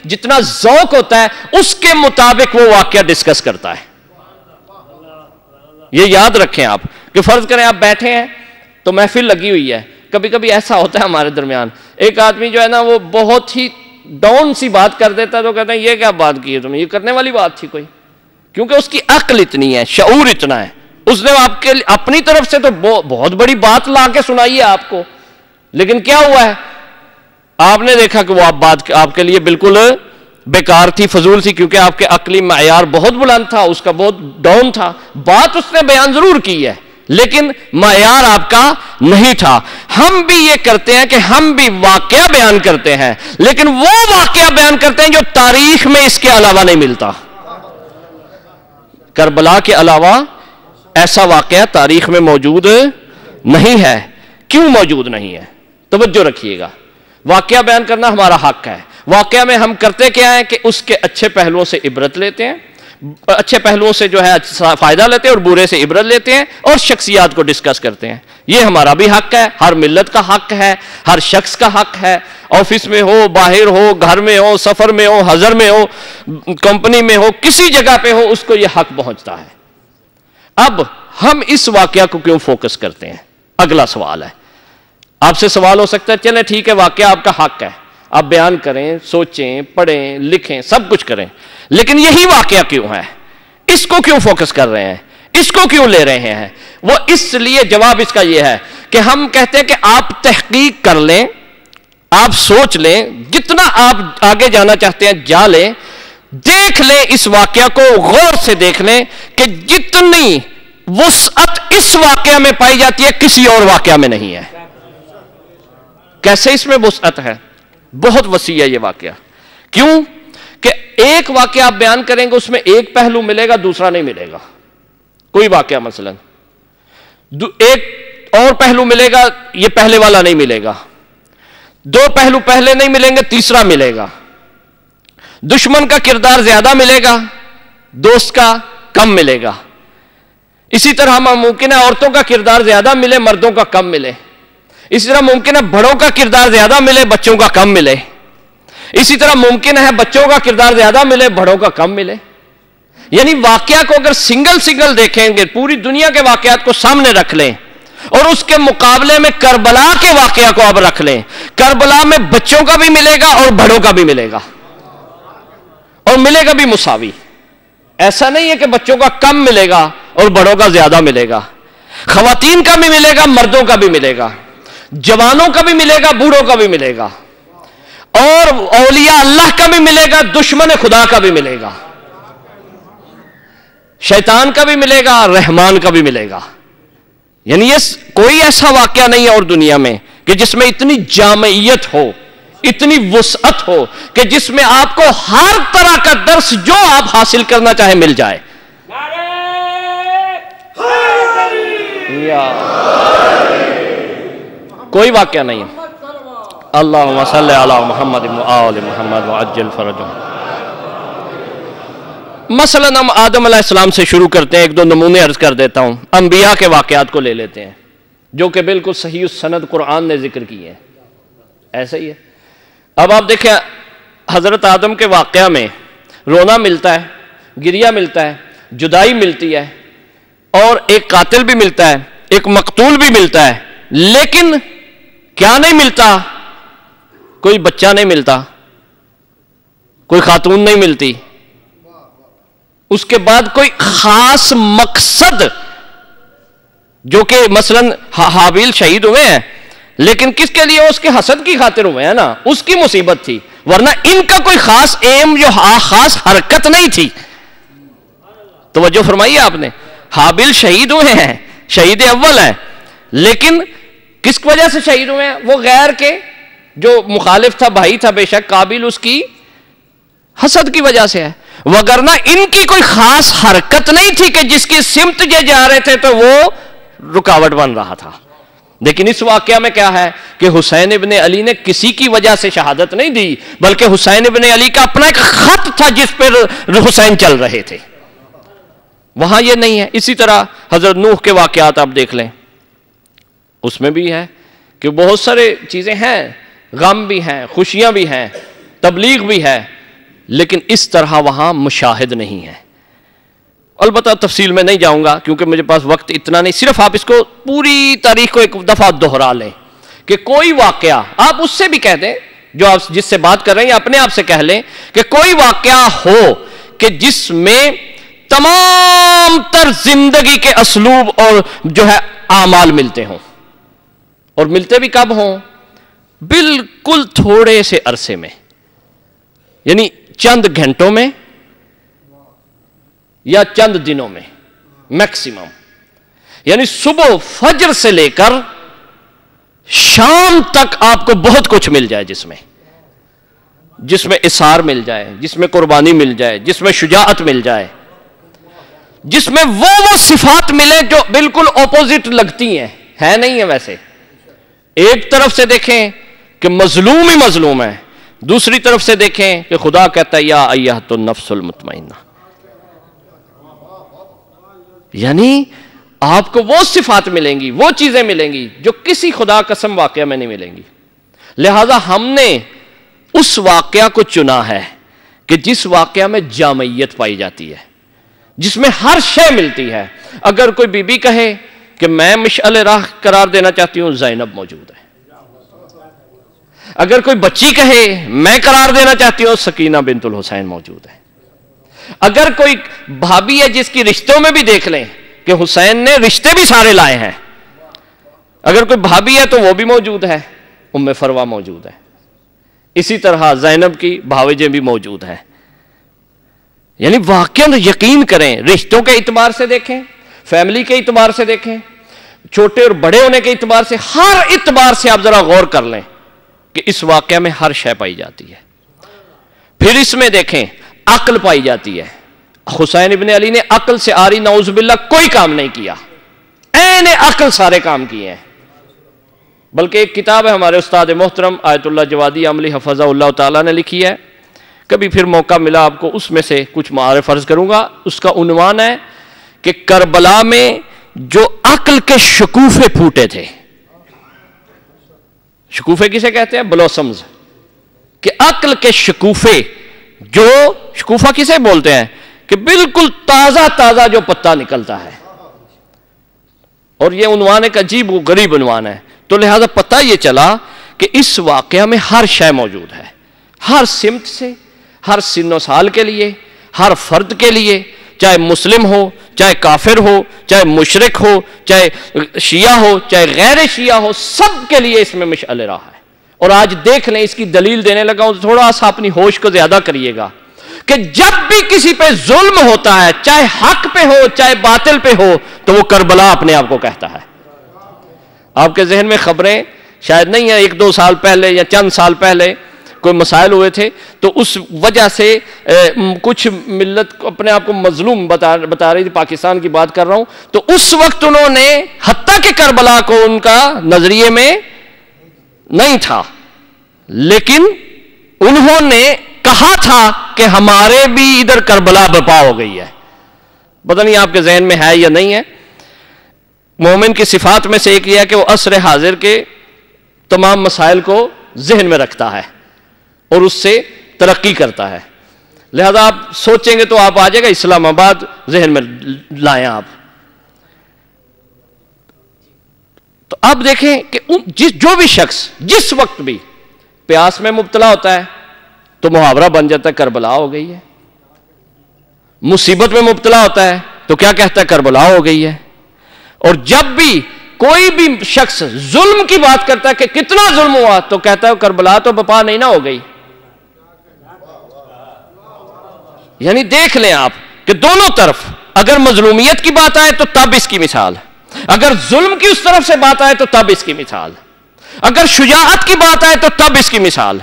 جتنا ذوق ہوتا ہے، اس کے مطابق وہ واقعہ ڈسکس کرتا ہے۔ یہ یاد رکھیں آپ کہ فرض کریں آپ بیٹھے ہیں تو محفل لگی ہوئی ہے، کبھی کبھی ایسا ہوتا ہے ہمارے درمیان، ایک آدمی جو ہے نا وہ بہت ہی ڈاؤن سی بات کر دیتا ہے، تو کہتے ہیں یہ کیا بات کی ہے تم نے، یہ کرنے والی بات تھی کوئی؟ کیونکہ اس کی عقل اتنی ہے، شعور اتنا ہے، اس نے آپ کے اپنی طرف سے تو بہت بڑی بات لا کے سنائی ہے آپ کو، لیکن کیا ہوا ہے؟ آپ نے دیکھا کہ وہ بات آپ کے لیے بالکل بیکار تھی، فضول سی، کیونکہ آپ کے عقلی معیار بہت بلند تھا، اس کا بہت ڈاؤن تھا۔ بات اس نے بیان ضرور کی ہے لیکن معیار آپ کا نہیں تھا۔ ہم بھی یہ کرتے ہیں کہ ہم بھی واقعہ بیان کرتے ہیں، لیکن وہ واقعہ بیان کرتے ہیں جو تاریخ میں اس کے علاوہ نہیں ملتا۔ کربلا کے علاوہ ایسا واقعہ تاریخ میں موجود نہیں ہے۔ کیوں موجود نہیں ہے؟ توجہ رکھیے گا، واقعہ بیان کرنا ہمارا حق ہے۔ واقعہ میں ہم کرتے کیا ہے کہ اس کے اچھے پہلوؤں سے عبرت لیتے ہیں، اچھے پہلوؤں سے جو ہے فائدہ لیتے ہیں، اور برے سے عبرت لیتے ہیں، اور شخصیات کو ڈسکس کرتے ہیں۔ یہ ہمارا بھی حق ہے، ہر ملت کا حق ہے، ہر شخص کا حق ہے، آفس میں ہو، باہر ہو، گھر میں ہو، سفر میں ہو، حضر میں ہو، کمپنی میں ہو، کسی جگہ پہ ہو، اس کو یہ حق پہنچتا ہے۔ اب ہم اس واقعہ کو کیوں فوکس کرتے ہیں؟ اگلا سوال ہے۔ آپ سے سوال ہو سکتا ہے چلیں ٹھیک ہے، واقعہ آپ کا حق ہے، آپ بیان کریں، سوچیں، پڑھیں، لکھیں، سب کچھ کریں، لیکن یہی واقعہ کیوں ہے؟ اس کو کیوں فوکس کر رہے ہیں؟ اس کو کیوں لے رہے ہیں؟ وہ اس لیے، جواب اس کا یہ ہے کہ ہم کہتے ہیں کہ آپ تحقیق کر لیں، آپ سوچ لیں، جتنا آپ آگے جانا چاہتے ہیں جا لیں، دیکھ لیں اس واقعہ کو، غور سے دیکھ لیں کہ جتنی وسعت اس واقعہ میں پائی جاتی ہے کسی اور واقعہ میں نہیں ہے۔ کیسے اس میں وسعت ہے؟ بہت وسیع ہے یہ واقعہ۔ کیوں کہ ایک واقعہ آپ بیان کریں گے، اس میں ایک پہلو ملے گا، دوسرا نہیں ملے گا۔ کوئی واقعہ مثلا ایک اور پہلو ملے گا، یہ پہلے والا نہیں ملے گا، دو پہلو پہلے نہیں ملیں گے، تیسرا ملے گا۔ دشمن کا کردار زیادہ ملے گا، دوست کا کم ملے گا۔ اسی طرح ممکن ہے عورتوں کا کردار زیادہ ملے، مردوں کا کم ملے۔ اسی طرح ممکن ہے بڑوں کا کردار زیادہ ملے، بچوں کا کم ملے۔ اسی طرح ممکن ہے بچوں کا کردار زیادہ ملے، بڑوں کا کم ملے۔ یعنی واقعہ کو اگر سنگل دیکھیں گے، پوری دنیا کے واقعات کو سامنے رکھ لیں، اور اس کے مقابلے میں کربلا کے واقعہ کو اب رکھ لیں، کربلا میں بچوں کا بھی ملے گا اور بڑوں کا بھی ملے گا، اور ملے گا بھی مساوی۔ ایسا نہیں ہے کہ بچوں کا کم ملے گا اور بڑوں کا زیادہ ملے گا، خواتین کا بھی ملے گا، مردوں کا بھی ملے گا، جوانوں کا بھی ملے گا، بوڑھوں کا بھی ملے گا، اور اولیاء اللہ کا بھی ملے گا، دشمن خدا کا بھی ملے گا، شیطان کا بھی ملے گا، رحمان کا بھی ملے گا۔ یعنی یہ کوئی ایسا واقعہ نہیں ہے اور دنیا میں کہ جس میں اتنی جامعیت ہو، اتنی وسعت ہو کہ جس میں آپ کو ہر طرح کا درس جو آپ حاصل کرنا چاہیں مل جائے۔ یا کوئی واقعہ نہیں ہے. اللہم صلی علی محمد و آل محمد وعجل فرجہم. مثلا ہم آدم علیہ السلام سے شروع کرتے ہیں. ایک دو نمونے عرض کر دیتا ہوں. انبیاء کے واقعات کو لے لیتے ہیں جو کہ بالکل صحیح السند قرآن نے ذکر کیے ہیں. ایسا ہی ہے. اب آپ دیکھیں حضرت آدم کے واقعہ میں رونا ملتا ہے, گریہ ملتا ہے, جدائی ملتی ہے, اور ایک قاتل بھی ملتا ہے, ایک مقتول بھی ملتا ہے. لیکن کیا نہیں ملتا؟ کوئی بچہ نہیں ملتا, کوئی خاتون نہیں ملتی. اس کے بعد کوئی خاص مقصد, جو کہ مثلا حابیل شہید ہوئے ہیں, لیکن کس کے لیے؟ اس کے حسد کی خاطر ہوئے ہیں نا, اس کی مصیبت تھی, ورنہ ان کا کوئی خاص ایم جو خاص حرکت نہیں تھی. توجہ فرمائیے آپ نے. حابیل شہید ہوئے ہیں, شہید اول ہیں, لیکن کس وجہ سے شہید ہوئے ہیں؟ وہ غیر کے جو مخالف تھا, بھائی تھا بے شک, قابل اس کی حسد کی وجہ سے ہے, وگرنہ ان کی کوئی خاص حرکت نہیں تھی کہ جس کی سمت یہ جا رہے تھے تو وہ رکاوٹ بن رہا تھا. لیکن اس واقعہ میں کیا ہے کہ حسین ابن علی نے کسی کی وجہ سے شہادت نہیں دی, بلکہ حسین ابن علی کا اپنا ایک خط تھا جس پر حسین چل رہے تھے. وہاں یہ نہیں ہے. اسی طرح حضرت نوح کے واقعات آپ دیکھ لیں, اس میں بھی ہے کہ بہت سارے چیزیں ہیں, غم بھی ہیں, خوشیاں بھی ہیں, تبلیغ بھی ہے, لیکن اس طرح وہاں مشاہد نہیں ہے. البتہ تفصیل میں نہیں جاؤں گا کیونکہ مجھے پاس وقت اتنا نہیں. صرف آپ اس کو پوری تاریخ کو ایک دفعہ دہرا لیں کہ کوئی واقعہ, آپ اس سے بھی کہہ دیں جو آپ جس سے بات کر رہے ہیں, یا اپنے آپ سے کہہ لیں کہ کوئی واقعہ ہو کہ جس میں تمام تر زندگی کے اسلوب اور جو ہے اعمال ملتے ہوں, اور ملتے بھی کب ہوں؟ بالکل تھوڑے سے عرصے میں, یعنی چند گھنٹوں میں یا چند دنوں میں میکسیمم. یعنی صبح فجر سے لے کر شام تک آپ کو بہت کچھ مل جائے, جس میں اثار مل جائے, جس میں قربانی مل جائے, جس میں شجاعت مل جائے, جس میں وہ صفات ملے جو بالکل اپوزٹ لگتی ہیں, ہے نہیں ہے ویسے. ایک طرف سے دیکھیں کہ مظلوم ہی مظلوم ہے, دوسری طرف سے دیکھیں کہ خدا کہتا ہے یا ایھۃ النفس المطمئنہ. یعنی آپ کو وہ صفات ملیں گی, وہ چیزیں ملیں گی جو کسی خدا قسم واقعہ میں نہیں ملیں گی. لہذا ہم نے اس واقعہ کو چنا ہے کہ جس واقعہ میں جامعیت پائی جاتی ہے, جس میں ہر شے ملتی ہے. اگر کوئی بی بی کہے کہ میں مشعل راہ قرار دینا چاہتی ہوں, زینب موجود ہے. اگر کوئی بچی کہے میں قرار دینا چاہتی ہوں, سکینہ بنت الحسین موجود ہے. اگر کوئی بھابی ہے جس کی رشتوں میں بھی دیکھ لیں کہ حسین نے رشتے بھی سارے لائے ہیں, اگر کوئی بھابی ہے تو وہ بھی موجود ہے, ام فروہ موجود ہے. اسی طرح زینب کی بھاوجیں بھی موجود ہیں. یعنی واقعاً یقین کریں, رشتوں کے اعتبار سے دیکھیں, فیملی کے اعتبار سے دیکھیں, چھوٹے اور بڑے ہونے کے اعتبار سے, ہر اعتبار سے آپ ذرا غور کر لیں کہ اس واقعہ میں ہر شے پائی جاتی ہے. پھر اس میں دیکھیں عقل پائی جاتی ہے. حسین ابن علی نے عقل سے آری نعوذ باللہ کوئی کام نہیں کیا, عین عقل سارے کام کیے ہیں. بلکہ ایک کتاب ہے ہمارے استاد محترم آیت اللہ جوادی عملی حفظہ اللہ تعالیٰ نے لکھی ہے, کبھی پھر موقع ملا آپ کو اس میں سے کچھ معارف عرض کروں گا. اس کا عنوان ہے کہ کربلا میں جو عقل کے شکوفے پھوٹے تھے. شکوفے کسے کہتے ہیں؟ بلوسمز. کہ عقل کے شکوفے, جو شکوفہ کسے بولتے ہیں؟ کہ بالکل تازہ تازہ جو پتا نکلتا ہے. اور یہ عنوان ایک عجیب و غریب عنوان ہے. تو لہذا پتہ یہ چلا کہ اس واقعہ میں ہر شے موجود ہے, ہر سمت سے, ہر سن و سال کے لیے, ہر فرد کے لیے, چاہے مسلم ہو, چاہے کافر ہو, چاہے مشرک ہو, چاہے شیعہ ہو, چاہے غیر شیعہ ہو, سب کے لیے اس میں مشعل راہ ہے. اور آج دیکھ لیں, اس کی دلیل دینے لگا ہوں, تھوڑا سا اپنی ہوش کو زیادہ کریے گا کہ جب بھی کسی پہ ظلم ہوتا ہے, چاہے حق پہ ہو چاہے باطل پہ ہو, تو وہ کربلا اپنے آپ کو کہتا ہے. آپ کے ذہن میں خبریں شاید نہیں ہیں, 1-2 سال پہلے یا چند سال پہلے کوئی مسائل ہوئے تھے تو اس وجہ سے کچھ ملت اپنے آپ کو مظلوم بتا رہی تھی، پاکستان کی بات کر رہا ہوں، تو اس وقت انہوں نے حتیٰ کہ کربلا کو ان کا نظریے میں نہیں تھا، لیکن انہوں نے کہا تھا کہ ہمارے بھی ادھر کربلا برپا ہو گئی ہے. پتہ نہیں آپ کے ذہن میں ہے یا نہیں ہے. مومن کی صفات میں سے ایک یہ ہے کہ وہ عصر حاضر کے تمام مسائل کو ذہن میں رکھتا ہے اور اس سے ترقی کرتا ہے. لہذا آپ سوچیں گے تو آپ آ جائے گا اسلام آباد ذہن میں لائیں آپ. تو آپ دیکھیں کہ جو بھی شخص جس وقت بھی پیاس میں مبتلا ہوتا ہے تو محاورہ بن جاتا ہے کربلا ہو گئی ہے. مصیبت میں مبتلا ہوتا ہے تو کیا کہتا ہے کربلا ہو گئی ہے. اور جب بھی کوئی بھی شخص ظلم کی بات کرتا ہے کہ کتنا ظلم ہوا تو کہتا ہے کربلا تو بپا نہیں نہ ہو گئی. یعنی دیکھ لیں آپ کہ دونوں طرف اگر مظلومیت کی بات آئے تو تب اس کی مثال، اگر ظلم کی اس طرف سے بات آئے تو تب اس کی مثال، اگر شجاعت کی بات آئے تو تب اس کی مثال،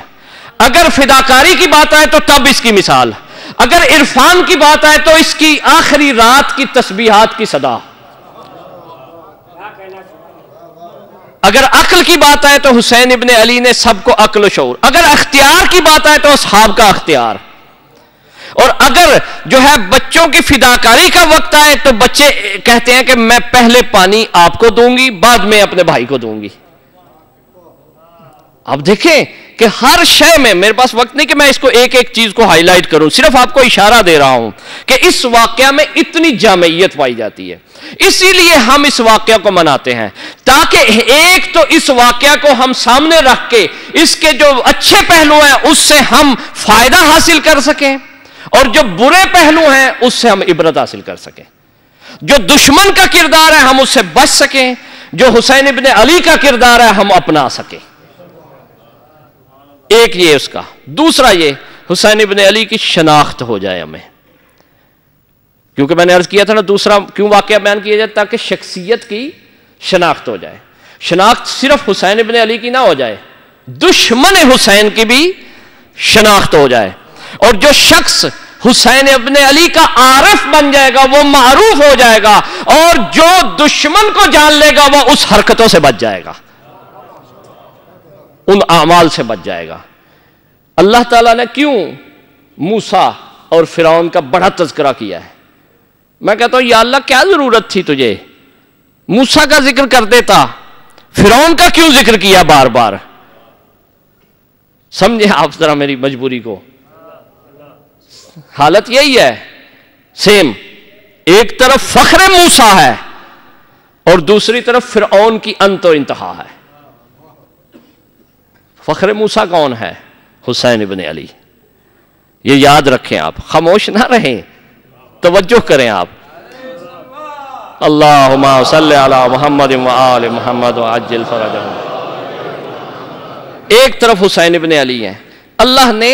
اگر فداکاری کی بات آئے تو تب اس کی مثال، اگر عرفان کی بات آئے تو اس کی آخری رات کی تسبیحات کی صدا، اگر عقل کی بات آئے تو حسین ابن علی نے سب کو عقل و شعور، اگر اختیار کی بات آئے تو اصحاب کا اختیار، اور اگر جو ہے بچوں کی فداکاری کا وقت آئے تو بچے کہتے ہیں کہ میں پہلے پانی آپ کو دوں گی بعد میں اپنے بھائی کو دوں گی. اب دیکھیں کہ ہر شے میں، میرے پاس وقت نہیں کہ میں اس کو ایک ایک چیز کو ہائی لائٹ کروں، صرف آپ کو اشارہ دے رہا ہوں کہ اس واقعہ میں اتنی جامعیت پائی جاتی ہے. اسی لیے ہم اس واقعہ کو مناتے ہیں تاکہ ایک تو اس واقعہ کو ہم سامنے رکھ کے اس کے جو اچھے پہلو ہیں اس سے ہم فائدہ حاصل کر سکیں اور جو برے پہلو ہیں اس سے ہم عبرت حاصل کر سکیں. جو دشمن کا کردار ہے ہم اس سے بچ سکیں، جو حسین ابن علی کا کردار ہے ہم اپنا سکیں. ایک یہ اس کا. دوسرا یہ حسین ابن علی کی شناخت ہو جائے ہمیں، کیونکہ میں نے عرض کیا تھا نا دوسرا کیوں واقعہ بیان کیا جائے تاکہ شخصیت کی شناخت ہو جائے. شناخت صرف حسین ابن علی کی نہ ہو جائے، دشمن حسین کی بھی شناخت ہو جائے. اور جو شخص حسین ابن علی کا عارف بن جائے گا وہ معروف ہو جائے گا، اور جو دشمن کو جان لے گا وہ اس حرکتوں سے بچ جائے گا، ان اعمال سے بچ جائے گا. اللہ تعالیٰ نے کیوں موسیٰ اور فرعون کا بڑا تذکرہ کیا ہے؟ میں کہتا ہوں یا اللہ کیا ضرورت تھی تجھے؟ موسیٰ کا ذکر کر دیتا، فرعون کا کیوں ذکر کیا بار بار؟ سمجھے آپ ذرا میری مجبوری کو. حالت یہی ہے سیم، ایک طرف فخر موسیٰ ہے اور دوسری طرف فرعون کی انت و انتہا ہے. فخر موسیٰ کون ہے؟ حسین ابن علی. یہ یاد رکھیں، آپ خاموش نہ رہیں، توجہ کریں آپ. اللہم صلی علی محمد وآل محمد وعجل فرجہم. ایک طرف حسین ابن علی ہیں، اللہ نے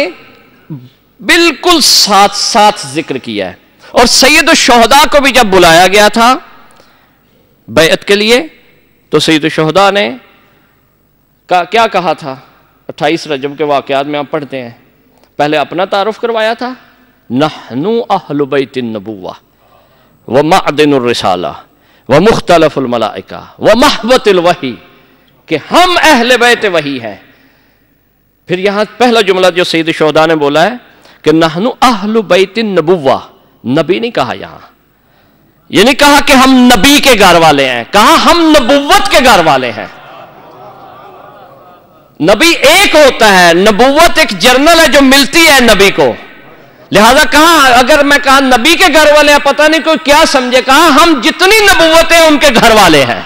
بالکل ساتھ ساتھ ذکر کیا ہے. اور سید الشہداء کو بھی جب بلایا گیا تھا بیعت کے لیے تو سید الشہداء نے کیا کہا تھا؟ 28 رجب کے واقعات میں آپ پڑھتے ہیں، پہلے اپنا تعارف کروایا تھا، نحنو اہل بیت النبوہ ومعدن الرسالہ ومختلف الملائکہ ومحبت الوحی، کہ ہم اہل بیت وحی ہیں. پھر یہاں پہلا جملہ جو سید الشہداء نے بولا ہے کہ نحنو اہل بیت النبوہ، نبی نہیں کہا یہاں، یہ نہیں کہا کہ ہم نبی کے گھر والے ہیں، کہا ہم نبوت کے گھر والے ہیں. نبی ایک ہوتا ہے، نبوت ایک جرنل ہے جو ملتی ہے نبی کو. لہذا کہا اگر میں کہا نبی کے گھر والے ہیں پتہ نہیں کوئی کیا سمجھے، کہا ہم جتنی نبوتیں ان کے گھر والے ہیں.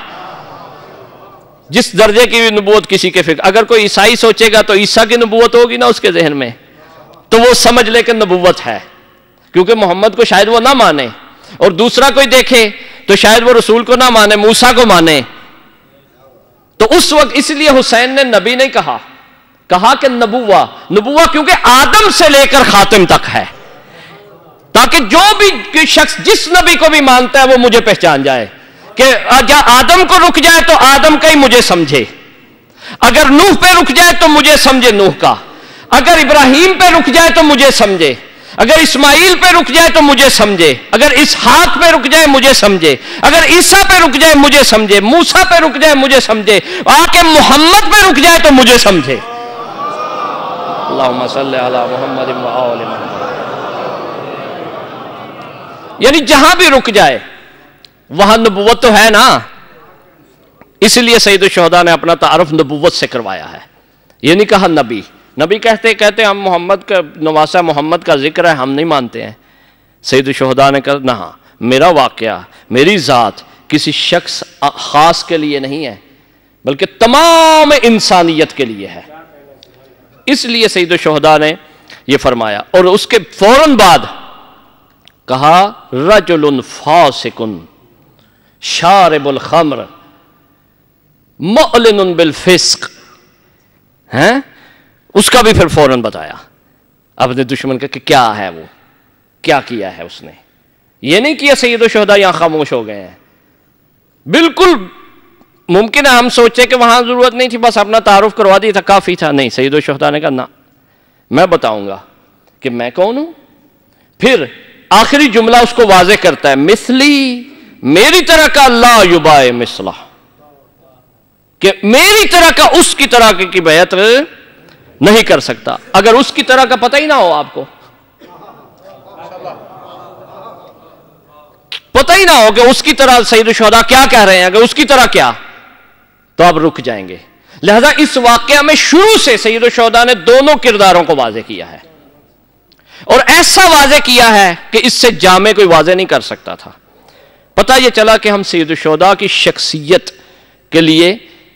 جس درجے کی نبوت کسی کے فکر، اگر کوئی عیسائی سوچے گا تو عیسیٰ کی نبوت ہوگی نا اس کے ذہن میں، تو وہ سمجھ لے کہ نبوت ہے، کیونکہ محمد کو شاید وہ نہ مانے. اور دوسرا کوئی دیکھے تو شاید وہ رسول کو نہ مانے، موسیٰ کو مانے. تو اس وقت اس لیے حسین نے نبی نہیں کہا، کہا کہ نبوہ کیونکہ آدم سے لے کر خاتم تک ہے، تاکہ جو بھی شخص جس نبی کو بھی مانتا ہے وہ مجھے پہچان جائے کہ آدم کو رک جائے تو آدم کا ہی مجھے سمجھے، اگر نوح پہ رک جائے تو مجھے سمجھے نوح کا، اگر ابراہیم پہ رک جائے تو مجھے سمجھے، اگر اسماعیل پہ رک جائے تو مجھے سمجھے، اگر اسحاق پہ رک جائے مجھے سمجھے، اگر عیسیٰ پہ رک جائے مجھے سمجھے، موسیٰ پہ رک جائے مجھے سمجھے، آ کے محمد پہ رک جائے تو مجھے سمجھے۔ اللہم صلی علی محمد و آل محمد۔ یعنی جہاں بھی رک جائے وہاں نبوت تو ہے نا، اس لیے سید الشہداء نے اپنا تعارف نبوت سے کروایا ہے، یہ نہیں کہا نبی۔ نبی کہتے ہم محمد کا نواسہ محمد کا ذکر ہے ہم نہیں مانتے ہیں۔ سید الشہداء نے کہا نہ، میرا واقعہ، میری ذات کسی شخص خاص کے لیے نہیں ہے بلکہ تمام انسانیت کے لیے ہے۔ اس لیے سید الشہداء نے یہ فرمایا، اور اس کے فوراً بعد کہا رجل فاسق شارب الخمر معلن بالفسق، ہیں اس کا بھی پھر فوراً بتایا اپنے دشمن کا کہ کیا ہے وہ، کیا کیا ہے اس نے۔ یہ نہیں کیا سید الشہداء یہاں خاموش ہو گئے ہیں، بالکل ممکن ہے ہم سوچے کہ وہاں ضرورت نہیں تھی، بس اپنا تعارف کروا دیا تھا کافی تھا، نہیں، سید الشہداء نے کہا نہ، میں بتاؤں گا کہ میں کون ہوں۔ پھر آخری جملہ اس کو واضح کرتا ہے، مثلی، میری طرح کا لا یبائع مثلہ، کہ میری طرح کا اس کی طرح کی بیعت نہیں کر سکتا۔ اگر اس کی طرح کا پتہ ہی نہ ہو، آپ کو پتہ ہی نہ ہو کہ اس کی طرح سید الشہداء کیا کہہ رہے ہیں، اگر اس کی طرح کیا، تو آپ رک جائیں گے۔ لہذا اس واقعہ میں شروع سے سید الشہداء نے دونوں کرداروں کو واضح کیا ہے، اور ایسا واضح کیا ہے کہ اس سے جامع کوئی واضح نہیں کر سکتا تھا۔ پتہ یہ چلا کہ ہم سید الشہداء کی شخصیت کے لیے،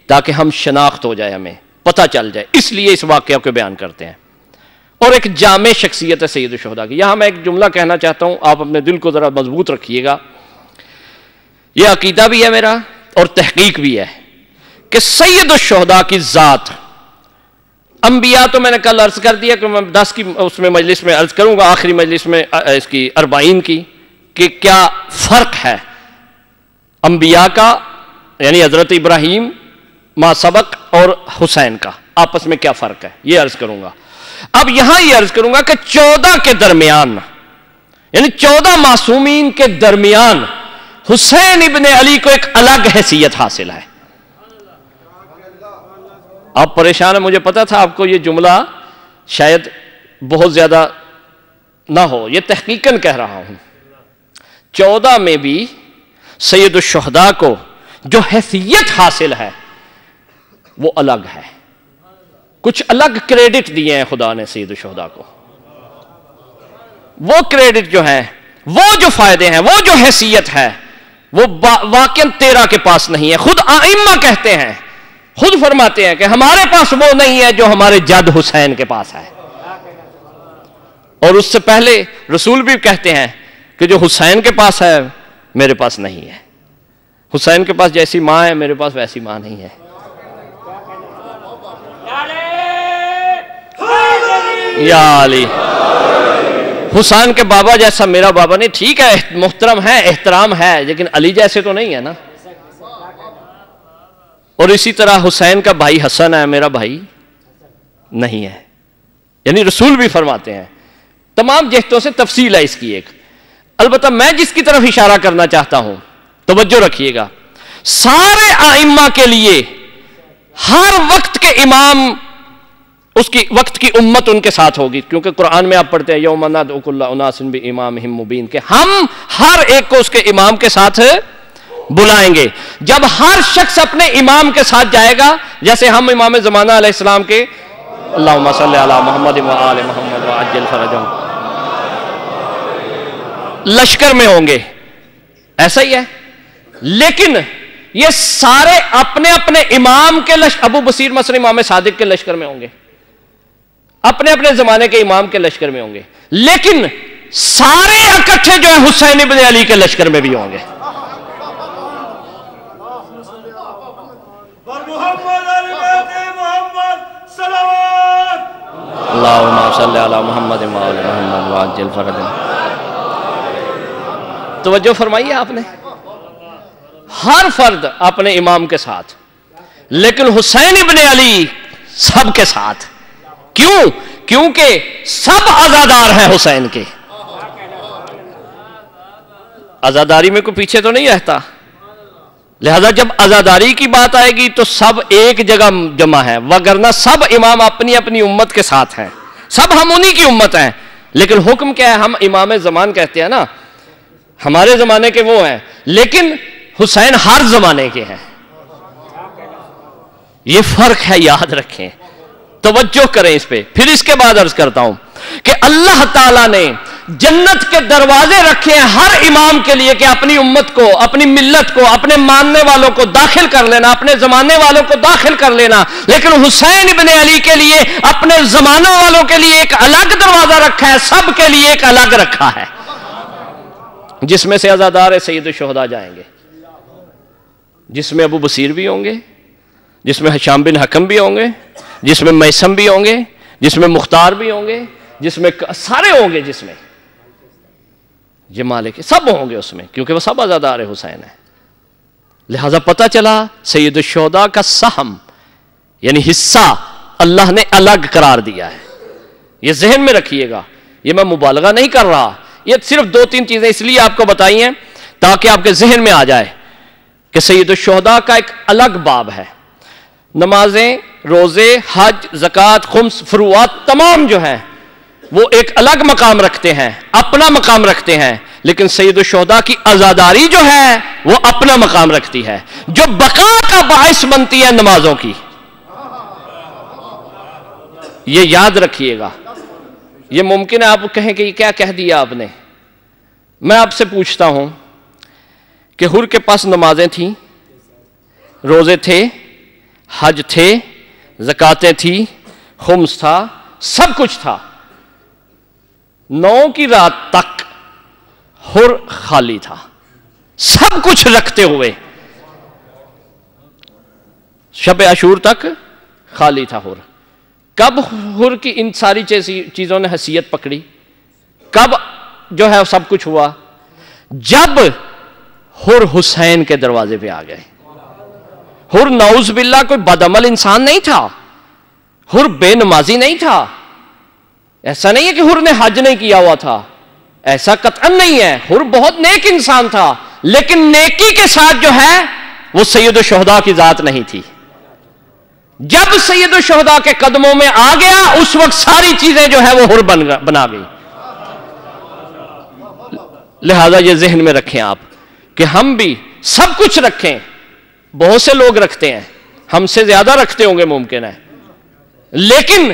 تاکہ ہم شناخت ہو جائے، ہمیں پتہ چل جائے، اس لیے اس واقعہ کو بیان کرتے ہیں، اور ایک جامع شخصیت ہے سید الشہداء کی۔ یہاں میں ایک جملہ کہنا چاہتا ہوں، آپ اپنے دل کو ذرا مضبوط رکھیے گا، یہ عقیدہ بھی ہے میرا اور تحقیق بھی ہے کہ سید الشہداء کی ذات، انبیاء تو میں نے کل عرض کر دیا کہ میں 10 کی اس میں مجلس میں عرض کروں گا، آخری مجلس میں اس کی 40 کی، کہ کیا فرق ہے انبیاء کا، یعنی حضرت ابراہیم ما سبق اور حسین کا آپس میں کیا فرق ہے، یہ عرض کروں گا۔ اب یہاں یہ عرض کروں گا کہ 14 کے درمیان، یعنی 14 معصومین کے درمیان حسین ابن علی کو ایک الگ حیثیت حاصل ہے۔ آپ پریشان ہیں، مجھے پتا تھا آپ کو یہ جملہ شاید بہت زیادہ نہ ہو، یہ تحقیقاً کہہ رہا ہوں۔ 14 میں بھی سید الشہداء کو جو حیثیت حاصل ہے وہ الگ ہے، کچھ الگ کریڈٹ دیے ہیں خدا نے سید الشہداء کو۔ وہ کریڈٹ جو ہے، وہ جو فائدے ہیں، وہ جو حیثیت ہے، وہ واقعاً تیرا کے پاس نہیں ہے۔ خود ائمہ کہتے ہیں، خود فرماتے ہیں کہ ہمارے پاس وہ نہیں ہے جو ہمارے جد حسین کے پاس ہے، اور اس سے پہلے رسول بھی کہتے ہیں کہ جو حسین کے پاس ہے میرے پاس نہیں ہے۔ حسین کے پاس جیسی ماں ہے میرے پاس ویسی ماں نہیں ہے۔ یا علی، حسین کے بابا جیسا میرا بابا نہیں، ٹھیک ہے محترم ہے، احترام ہے، لیکن علی جیسے تو نہیں ہے نا۔ اور اسی طرح حسین کا بھائی حسن ہے، میرا بھائی نہیں ہے، یعنی رسول بھی فرماتے ہیں۔ تمام جہتوں سے تفصیل ہے اس کی ایک۔ البتہ میں جس کی طرف اشارہ کرنا چاہتا ہوں، توجہ رکھیے گا، سارے ائمہ کے لیے ہر وقت کے امام، اس کی وقت کی امت ان کے ساتھ ہوگی، کیونکہ قرآن میں آپ پڑھتے ہیں یوم ندعو کل اناس بامامہم مبین، کہ ہم ہر ایک کو اس کے امام کے ساتھ بلائیں گے۔ جب ہر شخص اپنے امام کے ساتھ جائے گا، جیسے ہم امام زمانہ علیہ السلام کے اللہم صلی علی محمد و آل محمد وعجل فرجہم لشکر میں ہوں گے، ایسا ہی ہے۔ لیکن یہ سارے اپنے اپنے امام کے لشکر، ابو بصیر مثلا امام صادق کے لشکر میں ہوں گے، اپنے اپنے زمانے کے امام کے لشکر میں ہوں گے، لیکن سارے اکٹھے جو ہے حسین ابن علی کے لشکر میں بھی ہوں گے۔ اللہم صلی علی محمد وآل محمد وعجل فرجہم۔ توجہ فرمائیے آپ نے، ہر فرد اپنے امام کے ساتھ، لیکن حسین ابن علی سب کے ساتھ۔ کیوں کیونکہ سب عزادار ہیں حسین کے. عزاداری میں کوئی پیچھے تو نہیں رہتا، لہذا جب عزاداری کی بات آئے گی تو سب ایک جگہ جمع ہے، وگرنہ سب امام اپنی اپنی امت کے ساتھ ہیں، سب ہم انہی کی امت ہیں. لیکن حکم کیا ہے؟ ہم امام زمان کہتے ہیں نا، ہمارے زمانے کے وہ ہیں، لیکن حسین ہر زمانے کے ہیں. یہ فرق ہے، یاد رکھیں، توجہ کریں اس پہ. پھر اس کے بعد عرض کرتا ہوں کہ اللہ تعالیٰ نے جنت کے دروازے رکھے ہیں ہر امام کے لیے کہ اپنی امت کو، اپنی ملت کو، اپنے ماننے والوں کو داخل کر لینا، اپنے زمانے والوں کو داخل کر لینا. لیکن حسین ابن علی کے لیے، اپنے زمانہ والوں کے لیے ایک الگ دروازہ رکھا ہے، سب کے لیے ایک الگ رکھا ہے، جس میں سے عزادار سید الشہداء جائیں گے، جس میں ابو بصیر بھی ہوں گے، جس میں ہشام بن حکم بھی ہوں گے، جس میں میسم بھی ہوں گے، جس میں مختار بھی ہوں گے، جس میں سارے ہوں گے، جس میں یہ مالک سب ہوں گے اس میں، کیونکہ وہ سب عزادار حسین ہیں. لہذا پتہ چلا سید الشہداء کا سہم یعنی حصہ اللہ نے الگ قرار دیا ہے. یہ ذہن میں رکھیے گا، یہ میں مبالغہ نہیں کر رہا، یہ صرف 2-3 چیزیں اس لیے آپ کو بتائی ہیں تاکہ آپ کے ذہن میں آ جائے کہ سید الشہداء کا ایک الگ باب ہے. نمازیں، روزے، حج، زکوٰۃ، خمس، فروعات تمام جو ہیں وہ ایک الگ مقام رکھتے ہیں، اپنا مقام رکھتے ہیں. لیکن سید الشہداء کی عزاداری جو ہے وہ اپنا مقام رکھتی ہے، جو بقا کا باعث بنتی ہے نمازوں کی. یہ یاد رکھیے گا. یہ ممکن ہے آپ کہیں کہ یہ کیا کہہ دیا آپ نے. میں آپ سے پوچھتا ہوں کہ حر کے پاس نمازیں تھیں، روزے تھے، حج تھے، زکاتیں تھی، خمس تھا، سب کچھ تھا. 9 کی رات تک حر خالی تھا، سب کچھ رکھتے ہوئے. شب عاشور تک خالی تھا حر. کب حر کی ان ساری چیزوں نے حیثیت پکڑی؟ کب جو ہے سب کچھ ہوا؟ جب حر حسین کے دروازے پہ آ گئے. حر نعوذ باللہ کوئی بدعمل انسان نہیں تھا، حر بے نمازی نہیں تھا. ایسا نہیں ہے کہ حر نے حج نہیں کیا ہوا تھا، ایسا قطعاً نہیں ہے. حر بہت نیک انسان تھا، لیکن نیکی کے ساتھ جو ہے وہ سید الشہداء کی ذات نہیں تھی. جب سید الشہداء کے قدموں میں آ گیا اس وقت ساری چیزیں جو ہے وہ حر بنا گئی. لہذا یہ ذہن میں رکھیں آپ کہ ہم بھی سب کچھ رکھیں. بہت سے لوگ رکھتے ہیں، ہم سے زیادہ رکھتے ہوں گے ممکن ہے، لیکن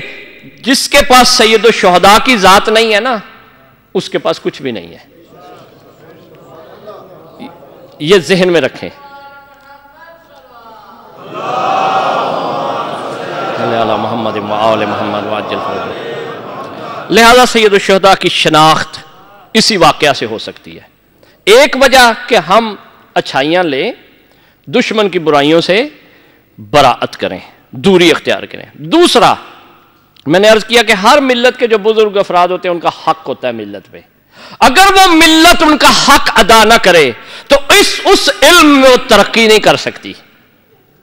جس کے پاس سید الشہداء کی ذات نہیں ہے نا اس کے پاس کچھ بھی نہیں ہے. یہ ذہن میں رکھیں. محمد وآل محمد وعجل فرجہ. لہذا سید الشہداء کی شناخت اسی واقعہ سے ہو سکتی ہے. ایک وجہ کہ ہم اچھائیاں لیں، دشمن کی برائیوں سے براءت کریں، دوری اختیار کریں. دوسرا میں نے عرض کیا کہ ہر ملت کے جو بزرگ افراد ہوتے ہیں ان کا حق ہوتا ہے ملت پہ. اگر وہ ملت ان کا حق ادا نہ کرے تو اس علم میں وہ ترقی نہیں کر سکتی.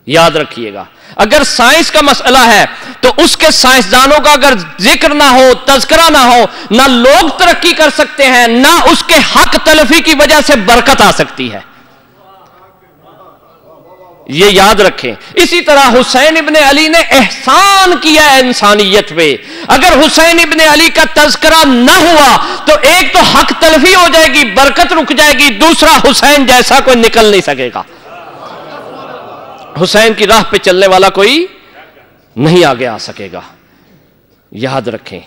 یاد رکھیے گا. اگر سائنس کا مسئلہ ہے تو اس کے سائنسدانوں کا اگر ذکر نہ ہو، تذکرہ نہ ہو، نہ لوگ ترقی کر سکتے ہیں، نہ اس کے حق تلفی کی وجہ سے برکت آ سکتی ہے. یہ یاد رکھیں. اسی طرح حسین ابن علی نے احسان کیا ہے انسانیت پہ. اگر حسین ابن علی کا تذکرہ نہ ہوا تو ایک تو حق تلفی ہو جائے گی، برکت رک جائے گی، دوسرا حسین جیسا کوئی نکل نہیں سکے گا. حسین کی راہ پہ چلنے والا کوئی نہیں آگے آ سکے گا. یاد رکھیں.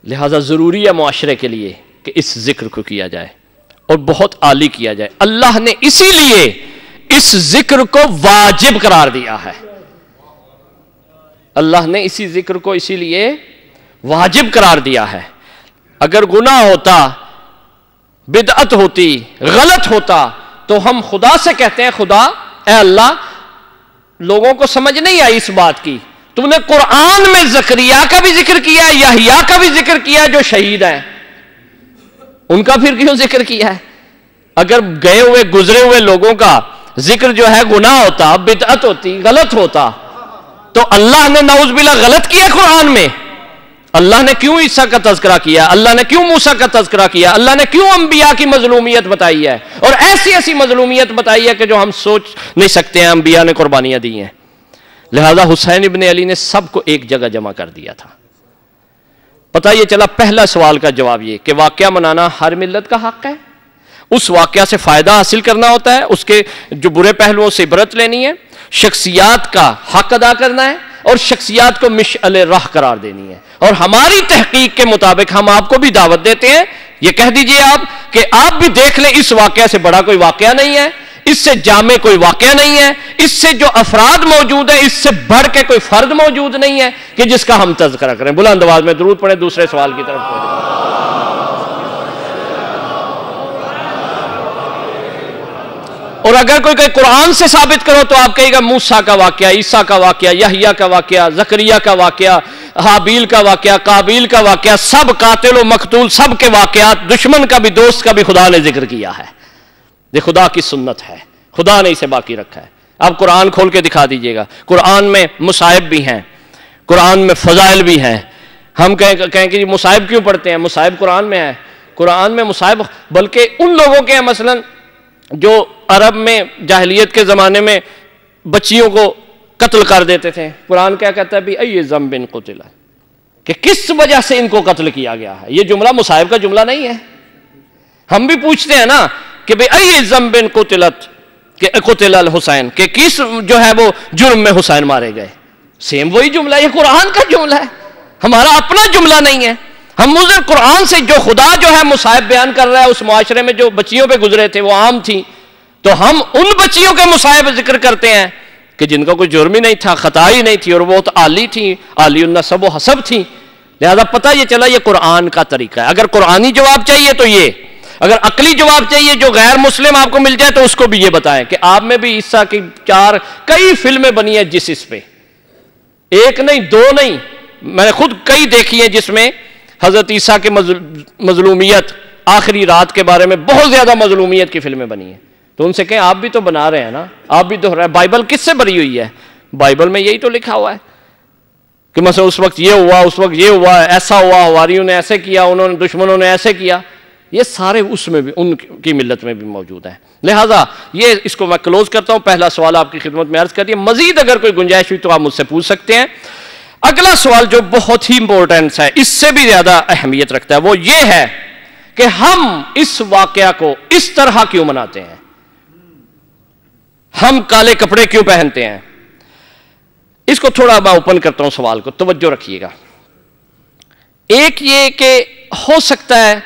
لہذا ضروری ہے معاشرے کے لیے کہ اس ذکر کو کیا جائے اور بہت عالی کیا جائے. اللہ نے اسی لیے اس ذکر کو واجب قرار دیا ہے. اللہ نے اسی ذکر کو اسی لیے واجب قرار دیا ہے. اگر گناہ ہوتا، بدعت ہوتی، غلط ہوتا تو ہم خدا سے کہتے ہیں خدا اے اللہ لوگوں کو سمجھ نہیں آئی اس بات کی، تم نے قرآن میں زکریا کا بھی ذکر کیا، یحییٰ کا بھی ذکر کیا جو شہید ہیں، ان کا پھر کیوں ذکر کیا ہے؟ اگر گئے ہوئے گزرے ہوئے لوگوں کا ذکر جو ہے گناہ ہوتا، بدعت ہوتی، غلط ہوتا تو اللہ نے نعوذ باللہ غلط کیا قرآن میں؟ اللہ نے کیوں عیسیٰ کا تذکرہ کیا، اللہ نے کیوں موسیٰ کا تذکرہ کیا، اللہ نے کیوں انبیاء کی مظلومیت بتائی ہے، اور ایسی ایسی مظلومیت بتائی ہے کہ جو ہم سوچ نہیں سکتے ہیں. انبیاء نے قربانیاں دی ہیں. لہذا حسین ابن علی نے سب کو ایک جگہ جمع کر دیا تھا. پتہ یہ چلا پہلا سوال کا جواب یہ کہ واقعہ منانا ہر ملت کا حق ہے، اس واقعہ سے فائدہ حاصل کرنا ہوتا ہے، اس کے جو برے پہلوؤں سے عبرت لینی ہے، شخصیات کا حق ادا کرنا ہے، اور شخصیات کو مشعل راہ قرار دینی ہے. اور ہماری تحقیق کے مطابق ہم آپ کو بھی دعوت دیتے ہیں، یہ کہہ دیجئے آپ کہ آپ بھی دیکھ لیں اس واقعہ سے بڑا کوئی واقعہ نہیں ہے، اس سے جامع کوئی واقعہ نہیں ہے، اس سے جو افراد موجود ہیں اس سے بڑھ کے کوئی فرد موجود نہیں ہے کہ جس کا ہم تذکرہ کریں. بلند آواز میں درود پڑھیں. دوسرے سوال کی طرف پہنچیں. اور اگر کوئی قرآن سے ثابت کرو تو آپ کہے گا موسیٰ کا واقعہ، عیسیٰ کا واقعہ، یحییٰ کا واقعہ، زکریا کا واقعہ، حابیل کا واقعہ، قابیل کا واقعہ، سب قاتل و مقتول سب کے واقعات، دشمن کا بھی دوست کا بھی خدا نے ذکر کیا ہے. یہ خدا کی سنت ہے، خدا نے اسے باقی رکھا ہے. آپ قرآن کھول کے دکھا دیجئے گا، قرآن میں مصائب بھی ہیں، قرآن میں فضائل بھی ہیں. ہم کہیں کہ مصائب کیوں پڑھتے ہیں؟ مصائب قرآن میں ہے. قرآن میں مصائب بلکہ ان لوگوں کے ہیں مثلا جو عرب میں جاہلیت کے زمانے میں بچیوں کو قتل کر دیتے تھے. قرآن کیا کہتا ہے بھی ای ذنب قتل، کہ کس وجہ سے ان کو قتل کیا گیا ہے. یہ جملہ مصائب کا جملہ نہیں ہے. ہم بھی پوچھتے ہیں نا کہ بھئی ای ذنب قتلت، کہ قتل الحسین، کہ کس جو ہے وہ جرم میں حسین مارے گئے. سیم وہی جملہ، یہ قرآن کا جملہ ہے، ہمارا اپنا جملہ نہیں ہے. ہم مجھے قرآن سے جو خدا جو ہے مصائب بیان کر رہا ہے، اس معاشرے میں جو بچیوں پہ گزرے تھے وہ عام تھیں، تو ہم ان بچیوں کے مصائب ذکر کرتے ہیں کہ جن کا کوئی جرم ہی نہیں تھا، خطا ہی نہیں تھی، اور وہ تو عالی تھیں، عالی النسب و حسب تھیں. لہذا پتہ یہ چلا یہ قرآن کا طریقہ ہے. اگر قرآنی جواب چاہیے تو یہ، اگر عقلی جواب چاہیے جو غیر مسلم آپ کو مل جائے تو اس کو بھی یہ بتائیں کہ آپ میں بھی عیسیٰ کی کئی فلمیں بنی ہیں جس اس پہ، ایک نہیں دو نہیں، میں نے خود کئی دیکھی ہیں جس میں حضرت عیسیٰ کے مظلومیت، آخری رات کے بارے میں بہت زیادہ مظلومیت کی فلمیں بنی ہیں. تو ان سے کہیں آپ بھی تو بنا رہے ہیں نا، آپ بھی تو بائبل کس سے بری ہوئی ہے؟ بائبل میں یہی تو لکھا ہوا ہے کہ مثلا اس وقت یہ ہوا، اس وقت یہ ہوا، ایسا ہوا، حواریوں نے ایسے کیا، انہوں نے دشمنوں نے ایسے کیا. یہ سارے اس میں بھی ان کی ملت میں بھی موجود ہیں. لہٰذا یہ اس کو میں کلوز کرتا ہوں. پہلا سوال آپ کی خدمت میں عرض کر دیا. مزید اگر کوئی گنجائش ہوئی تو آپ مجھ سے پوچھ سکتے ہیں. اگلا سوال جو بہت ہی امپورٹنٹ ہے، اس سے بھی زیادہ اہمیت رکھتا ہے، وہ یہ ہے کہ ہم اس واقعہ کو اس طرح کیوں مناتے ہیں؟ ہم کالے کپڑے کیوں پہنتے ہیں؟ اس کو تھوڑا میں اوپن کرتا ہوں سوال کو، توجہ رکھیے گا. ایک یہ کہ ہو سکتا ہے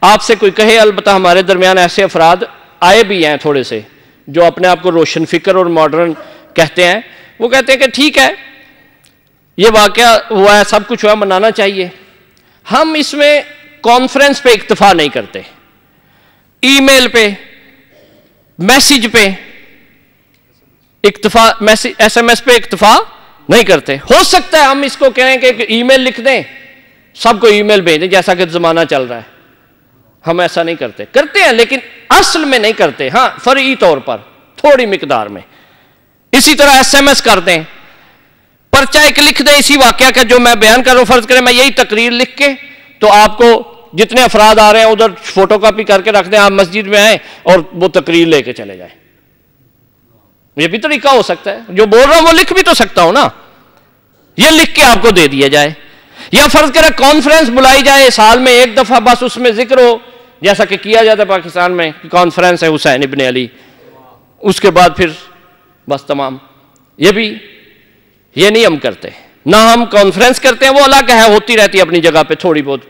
آپ سے کوئی کہے، البتہ ہمارے درمیان ایسے افراد آئے بھی ہیں تھوڑے سے جو اپنے آپ کو روشن فکر اور ماڈرن کہتے ہیں. وہ کہتے ہیں کہ ٹھیک ہے یہ واقعہ ہوا ہے، سب کچھ ہوا، منانا چاہیے. ہم اس میں کانفرنس پہ اکتفا نہیں کرتے، ای میل پہ، میسج پہ اکتفا، ایس ایم ایس پہ اکتفا نہیں کرتے. ہو سکتا ہے ہم اس کو کہیں کہ ای میل لکھ دیں، سب کو ای میل بھیج دیں جیسا کہ زمانہ چل رہا ہے. ہم ایسا نہیں کرتے، کرتے ہیں لیکن اصل میں نہیں کرتے. ہاں فرعی طور پر تھوڑی مقدار میں. اسی طرح ایس ایم ایس کر دیں، پرچہ ایک لکھ دیں اسی واقعہ کا جو میں بیان کر رہا ہوں. فرض کریں میں یہی تقریر لکھ کے تو آپ کو جتنے افراد آ رہے ہیں ادھر فوٹو کاپی کر کے رکھ دیں، آپ مسجد میں آئیں اور وہ تقریر لے کے چلے جائیں. یہ بھی طریقہ ہو سکتا ہے. جو بول رہا ہوں وہ لکھ بھی تو سکتا ہوں نا، یہ لکھ کے آپ کو دے دیا جائے. یا فرض کریں کانفرنس بلائی جائے سال میں ایک دفعہ، بس اس میں ذکر ہو جیسا کہ کیا جاتا ہے پاکستان میں، کانفرنس ہے حسین ابن علی، اس کے بعد پھر بس تمام. یہ نہیں ہم کرتے. نہ ہم کانفرنس کرتے ہیں، وہ الگ ہے، ہوتی رہتی ہے اپنی جگہ پہ تھوڑی بہت.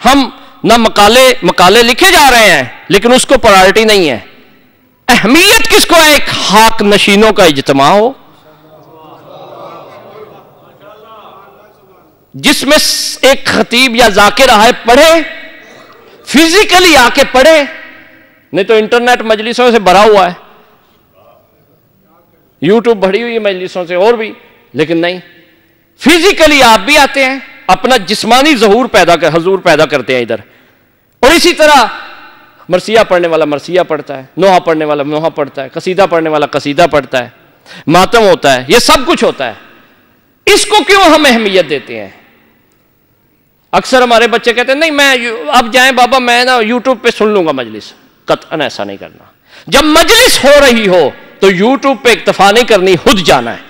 ہم نہ مقالے لکھے جا رہے ہیں لیکن اس کو پرائرٹی نہیں ہے. اہمیت کس کو ہے؟ ایک حق نشینوں کا اجتماع ہو جس میں ایک خطیب یا ذاکر آئے پڑھے، فزیکلی آ کے پڑھے. نہیں تو انٹرنیٹ مجلسوں سے بھرا ہوا ہے، یوٹیوب بھری ہوئی ہے مجلسوں سے اور بھی، لیکن نہیں، فزیکلی آپ بھی آتے ہیں، اپنا جسمانی حضور پیدا کرتے ہیں ادھر. اور اسی طرح مرثیہ پڑھنے والا مرثیہ پڑھتا ہے، نوحہ پڑھنے والا نوحہ پڑھتا ہے، قصیدہ پڑھنے والا قصیدہ پڑھتا ہے، ماتم ہوتا ہے، یہ سب کچھ ہوتا ہے. اس کو کیوں ہم اہمیت دیتے ہیں؟ اکثر ہمارے بچے کہتے ہیں نہیں میں اب جائیں بابا میں نا یوٹیوب پہ سن لوں گا مجلس. قطعاً ایسا نہیں کرنا. جب مجلس ہو رہی ہو تو یوٹیوب پہ اکتفا نہیں کرنی، خود جانا ہے.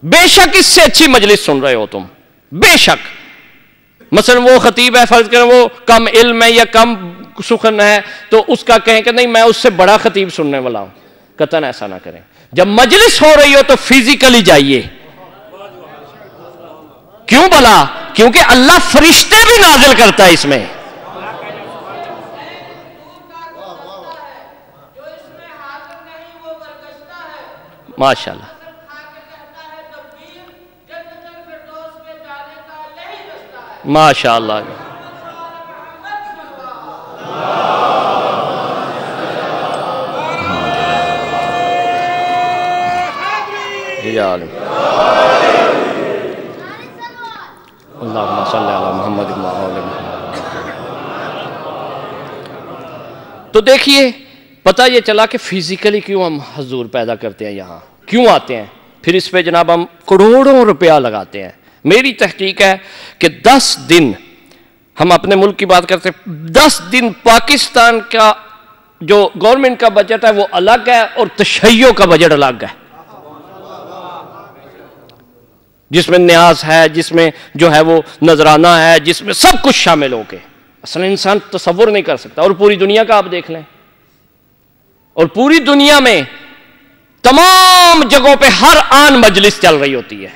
بے شک اس سے اچھی مجلس سن رہے ہو تم، بے شک. مثلا وہ خطیب ہے، فرض کریں وہ کم علم ہے یا کم سخن ہے، تو اس کا کہیں کہ نہیں میں اس سے بڑا خطیب سننے والا ہوں. قطعاً ایسا نہ کریں. جب مجلس ہو رہی ہو تو فزیکلی جائیے. کیوں بلا؟ کیونکہ اللہ فرشتے بھی نازل کرتا ہے اس میں. ماشاءاللہ ماشاءاللہ. اللہم صلی علی محمد و آل محمد. تو دیکھیے پتہ یہ چلا کہ فزیکلی کیوں ہم حضور پیدا کرتے ہیں، یہاں کیوں آتے ہیں، پھر اس پہ جناب ہم کروڑوں روپیہ لگاتے ہیں. میری تحقیق ہے کہ 10 دن ہم اپنے ملک کی بات کرتے ہیں، 10 دن پاکستان کا جو گورنمنٹ کا بجٹ ہے وہ الگ ہے اور تشیع کا بجٹ الگ ہے، جس میں نیاز ہے، جس میں جو ہے وہ نذرانہ ہے، جس میں سب کچھ شامل ہو کے اصلا انسان تصور نہیں کر سکتا. اور پوری دنیا کا آپ دیکھ لیں، اور پوری دنیا میں تمام جگہوں پہ ہر آن مجلس چل رہی ہوتی ہے.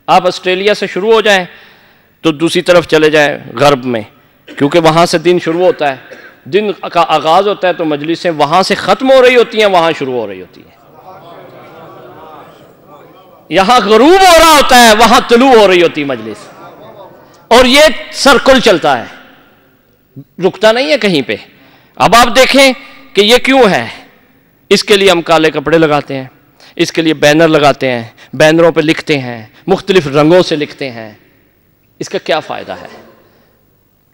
آپ آسٹریلیا سے شروع ہو جائیں تو دوسری طرف چلے جائیں غرب میں، کیونکہ وہاں سے دن شروع ہوتا ہے، دن کا آغاز ہوتا ہے تو مجلسیں وہاں سے ختم ہو رہی ہوتی ہیں، وہاں شروع ہو رہی ہوتی ہیں. یہاں غروب ہو رہا ہوتا ہے، وہاں طلوع ہو رہی ہوتی مجلس. اور یہ سرکل چلتا ہے، رکتا نہیں ہے کہیں پہ. اب آپ دیکھیں کہ یہ کیوں ہے. اس کے لیے ہم کالے کپڑے لگاتے ہیں، اس کے لیے بینر لگاتے ہیں، بینروں پہ لکھتے ہیں، مختلف رنگوں سے لکھتے ہیں. اس کا کیا فائدہ ہے،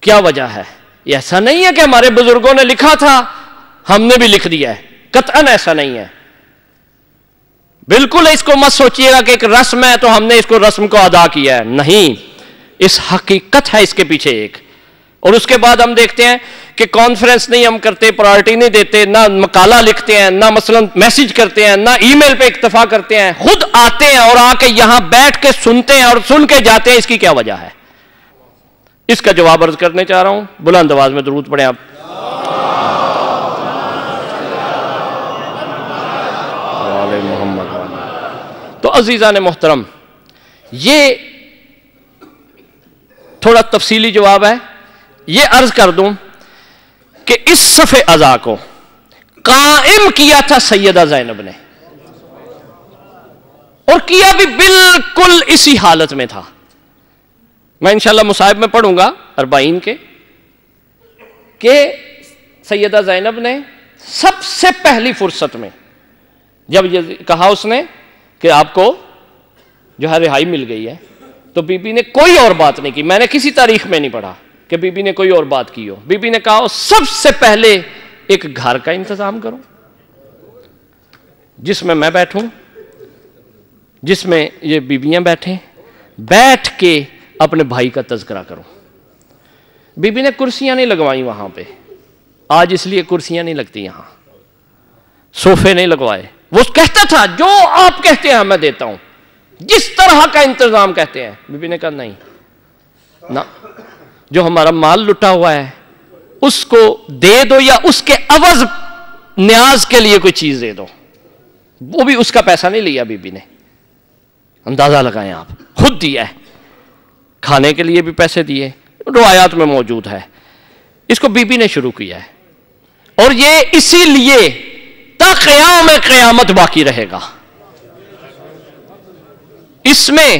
کیا وجہ ہے؟ یہ ایسا نہیں ہے کہ ہمارے بزرگوں نے لکھا تھا ہم نے بھی لکھ دیا ہے، قطعاً ایسا نہیں ہے. بالکل اس کو مت سوچئے گا کہ ایک رسم ہے تو ہم نے اس کو رسم کو ادا کیا ہے، نہیں. اس حقیقت ہے اس کے پیچھے ایک. اور اس کے بعد ہم دیکھتے ہیں کہ کانفرنس نہیں ہم کرتے، پرائرٹی نہیں دیتے، نہ مقالہ لکھتے ہیں، نہ مثلا میسج کرتے ہیں، نہ ای میل پہ اکتفا کرتے ہیں، خود آتے ہیں اور آ کے یہاں بیٹھ کے سنتے ہیں اور سن کے جاتے ہیں. اس کی کیا وجہ ہے؟ اس کا جواب عرض کرنے چاہ رہا ہوں. بلند آواز میں درود پڑھیں آپ. تو عزیزان محترم، یہ تھوڑا تفصیلی جواب ہے. یہ عرض کر دوں کہ اس صف اعضاء کو قائم کیا تھا سیدہ زینب نے، اور کیا بھی بالکل اسی حالت میں تھا. میں انشاءاللہ مصاحب میں پڑھوں گا 40 کے کہ سیدہ زینب نے سب سے پہلی فرصت میں جب یہ کہا اس نے کہ آپ کو جو ہے رہائی مل گئی ہے، تو بی بی نے کوئی اور بات نہیں کی. میں نے کسی تاریخ میں نہیں پڑھا کہ بی بی نے کوئی اور بات کی ہو. بی بی نے کہا سب سے پہلے ایک گھر کا انتظام کرو جس میں بیٹھوں، جس میں یہ بیویاں بیٹھیں، بیٹھ کے اپنے بھائی کا تذکرہ کرو. بی بی نے کرسیاں نہیں لگوائیں وہاں پہ. آج اس لیے کرسیاں نہیں لگتی یہاں، صوفے نہیں لگوائے. وہ کہتا تھا جو آپ کہتے ہیں میں دیتا ہوں، جس طرح کا انتظام کہتے ہیں. بی بی نے کہا نہیں نہ، جو ہمارا مال لٹا ہوا ہے اس کو دے دو، یا اس کے عوض نیاز کے لیے کوئی چیز دے دو. وہ بھی اس کا پیسہ نہیں لیا بی بی نے. اندازہ لگائیں آپ، خود دیا ہے، کھانے کے لیے بھی پیسے دیے، روایات میں موجود ہے. اس کو بی بی نے شروع کیا ہے، اور یہ اسی لیے تا قیام قیامت باقی رہے گا. اس میں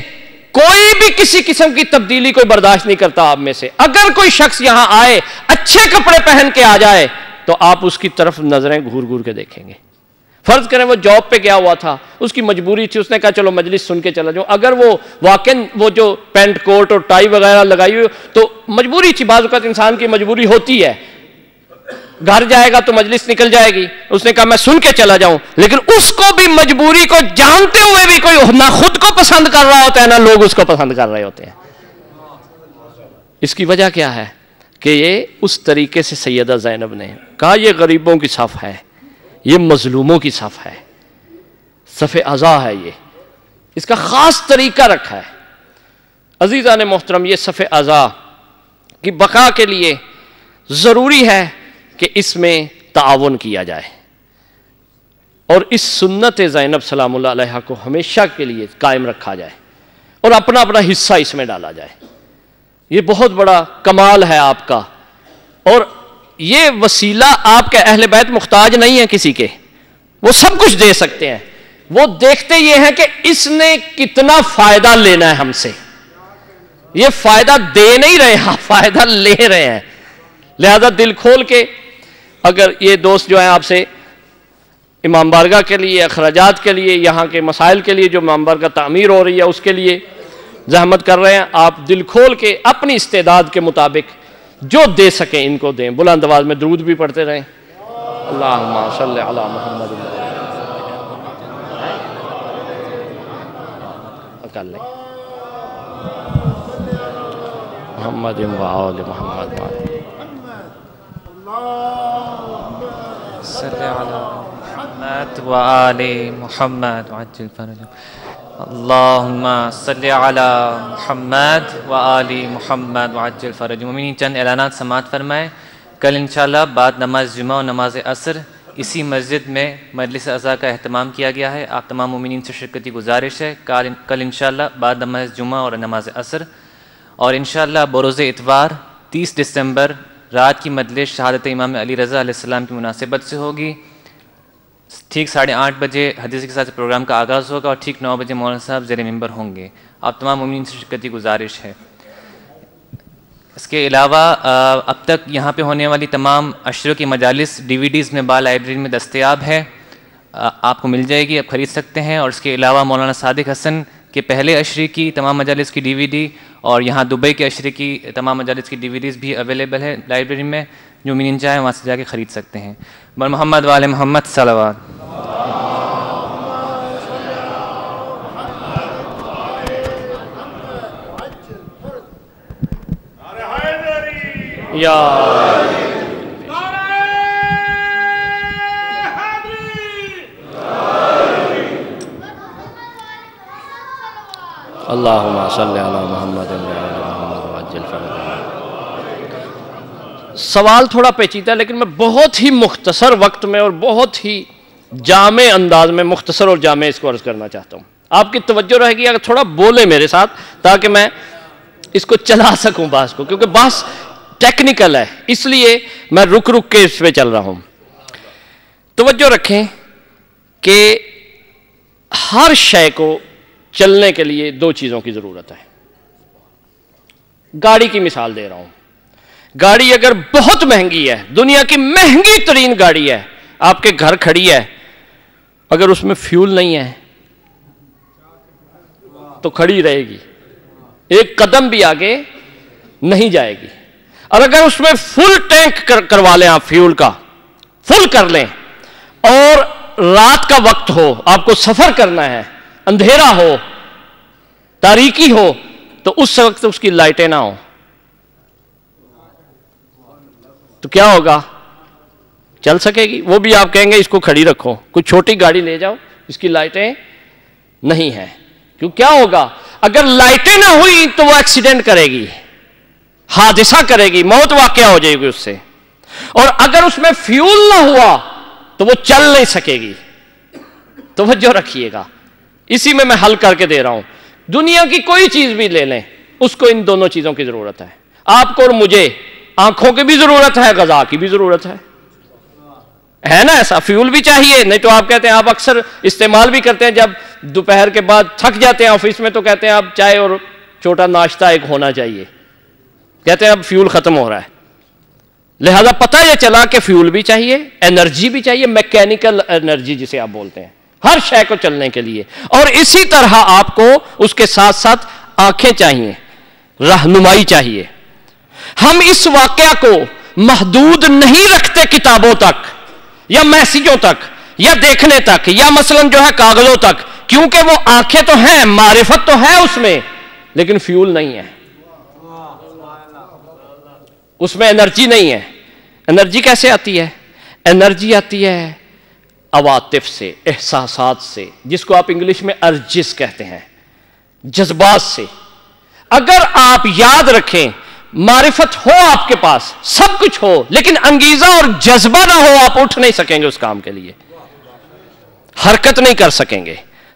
کوئی بھی کسی قسم کی تبدیلی کوئی برداشت نہیں کرتا آپ میں سے. اگر کوئی شخص یہاں آئے اچھے کپڑے پہن کے آ جائے تو آپ اس کی طرف نظریں گھور گھور کے دیکھیں گے. فرض کریں وہ جاب پہ گیا ہوا تھا، اس کی مجبوری تھی، اس نے کہا چلو مجلس سن کے چلا جاؤں. اگر وہ واقعاً وہ جو پینٹ کوٹ اور ٹائی وغیرہ لگائی ہوئی تو مجبوری تھی، بعض اوقات انسان کی مجبوری ہوتی ہے. گھر جائے گا تو مجلس نکل جائے گی. اس نے کہا میں سن کے چلا جاؤں، لیکن اس کو بھی مجبوری کو جانتے ہوئے بھی کوئی نہ خود کو پسند کر رہا ہوتا ہے نہ لوگ اس کو پسند کر رہے ہوتے ہیں. اس کی وجہ کیا ہے کہ یہ اس طریقے سے سیدہ زینب نے کہا یہ غریبوں کی صف ہے، یہ مظلوموں کی صف ہے، صف عزا ہے، یہ اس کا خاص طریقہ رکھا ہے۔ عزیزان محترم، یہ صف عزا کی بقا کے لیے ضروری ہے کہ اس میں تعاون کیا جائے اور اس سنت زینب سلام اللہ علیہا کو ہمیشہ کے لیے قائم رکھا جائے اور اپنا اپنا حصہ اس میں ڈالا جائے۔ یہ بہت بڑا کمال ہے آپ کا، اور یہ وسیلہ آپ کے اہل بیت محتاج نہیں ہے کسی کے، وہ سب کچھ دے سکتے ہیں، وہ دیکھتے یہ ہیں کہ اس نے کتنا فائدہ لینا ہے ہم سے، یہ فائدہ دے نہیں رہے ہیں، فائدہ لے رہے ہیں۔ لہذا دل کھول کے اگر یہ دوست جو ہیں آپ سے امام بارگاہ کے لیے، اخراجات کے لیے، یہاں کے مسائل کے لیے جو امام بارگاہ تعمیر ہو رہی ہے اس کے لیے زحمت کر رہے ہیں، آپ دل کھول کے اپنی استعداد کے مطابق جو دے سکیں ان کو دیں۔ بلند آواز میں درود بھی پڑھتے رہیں۔ اللہم صلی علی محمد محمد و آل محمد صلی علی محمد و آل محمد وعجل فرجهم۔ اللہم صلی علی محمد و آل محمد وعجل فرجهم۔ مومنین چند اعلانات سماعت فرمائیں۔ کل انشاءاللہ بعد نماز جمعہ و نماز عصر اسی مسجد میں مجلس عزا کا اہتمام کیا گیا ہے، آپ تمام مومنین سے شرکت کی گزارش ہے۔ کل انشاءاللہ بعد نماز جمعہ اور نماز عصر، اور انشاءاللہ بروز اتوار 30 دسمبر رات کی مجلس شہادت امام علی رضا علیہ السلام کی مناسبت سے ہوگی۔ ٹھیک 8:30 بجے حدیث کے ساتھ پروگرام کا آغاز ہوگا اور ٹھیک 9 بجے مولانا صاحب زیر ممبر ہوں گے۔ آپ تمام مومنین سے شرکت کی گزارش ہے۔ اس کے علاوہ اب تک یہاں پہ ہونے والی تمام عشروں کی مجالس DVDs میں بال لائبریری میں دستیاب ہے، آپ کو مل جائے گی، آپ خرید سکتے ہیں۔ اور اس کے علاوہ مولانا صادق حسن کے پہلے عشرے کی تمام مجالس کی DVD اور یہاں دبئی کے عشرے کی تمام مجالس کی DVDs بھی اویلیبل ہے لائبریری میں، جو مومنین چاہیں وہاں سے جا کے خرید سکتے ہیں۔ بر محمد وآل محمد صلوات۔ یا اللہم صلی علی محمد وعجل فرجهم۔ سوال تھوڑا پیچیدہ ہے لیکن میں بہت ہی مختصر وقت میں اور بہت ہی جامع انداز میں مختصر اور جامع اس کو عرض کرنا چاہتا ہوں۔ آپ کی توجہ رہے گی اگر تھوڑا بولے میرے ساتھ تاکہ میں اس کو چلا سکوں بحث کو، کیونکہ بحث ٹیکنیکل ہے اس لیے میں رک کے اس پہ چل رہا ہوں۔ توجہ رکھیں کہ ہر شے کو چلنے کے لیے 2 چیزوں کی ضرورت ہے۔ گاڑی کی مثال دے رہا ہوں، گاڑی اگر بہت مہنگی ہے، دنیا کی مہنگی ترین گاڑی ہے، آپ کے گھر کھڑی ہے، اگر اس میں فیول نہیں ہے تو کھڑی رہے گی، ایک قدم بھی آگے نہیں جائے گی۔ اور اگر اس میں فل ٹینک کروا لیں، آپ فیول کا فل کر لیں اور رات کا وقت ہو، آپ کو سفر کرنا ہے، اندھیرا ہو، تاریکی ہو، تو اس وقت اس کی لائٹیں نہ ہوں تو کیا ہوگا؟ چل سکے گی؟ وہ بھی آپ کہیں گے اس کو کھڑی رکھو، کوئی چھوٹی گاڑی لے جاؤ اس کی لائٹیں نہیں ہیں، کیوں کیا ہوگا؟ اگر لائٹیں نہ ہوئی تو وہ ایکسیڈنٹ کرے گی، حادثہ کرے گی، موت واقعہ ہو جائے گی اس سے۔ اور اگر اس میں فیول نہ ہوا تو وہ چل نہیں سکے گی۔ توجہ رکھیے گا، اسی میں حل کر کے دے رہا ہوں۔ دنیا کی کوئی چیز بھی لے لیں، اس کو ان دونوں چیزوں کی ضرورت ہے۔ آپ کو اور مجھے آنکھوں کی بھی ضرورت ہے، غذا کی بھی ضرورت ہے نا؟ ایسا فیول بھی چاہیے، نہیں تو آپ کہتے ہیں، آپ اکثر استعمال بھی کرتے ہیں جب دوپہر کے بعد تھک جاتے ہیں آفس میں، تو کہتے ہیں اب چائے اور چھوٹا ناشتہ ایک ہونا چاہیے، کہتے ہیں اب فیول ختم ہو رہا ہے۔ لہذا پتہ یہ چلا کہ فیول بھی چاہیے، انرجی بھی چاہیے، میکینیکل انرجی جسے آپ بولتے ہیں، ہر شے کو چلنے کے لیے۔ اور اسی طرح آپ کو اس کے ساتھ ساتھ آنکھیں چاہیے، رہنمائی چاہیے۔ ہم اس واقعہ کو محدود نہیں رکھتے کتابوں تک یا میسیجوں تک یا دیکھنے تک یا مثلا جو ہے کاغذوں تک، کیونکہ وہ آنکھیں تو ہیں، معرفت تو ہے اس میں، لیکن فیول نہیں ہے۔ اس میں انرجی نہیں ہے. انرجی کیسے آتی ہے؟ انرجی آتی ہے عواطف سے، احساسات سے، جس کو آپ انگلش میں ارجس کہتے ہیں، جذبات سے. اگر آپ یاد رکھیں معرفت ہو آپ کے پاس، سب کچھ ہو، لیکن انگیزہ اور جذبہ نہ ہو، آپ اٹھ نہیں سکیں گے اس کام کے لیے، حرکت نہیں کر سکیں گے.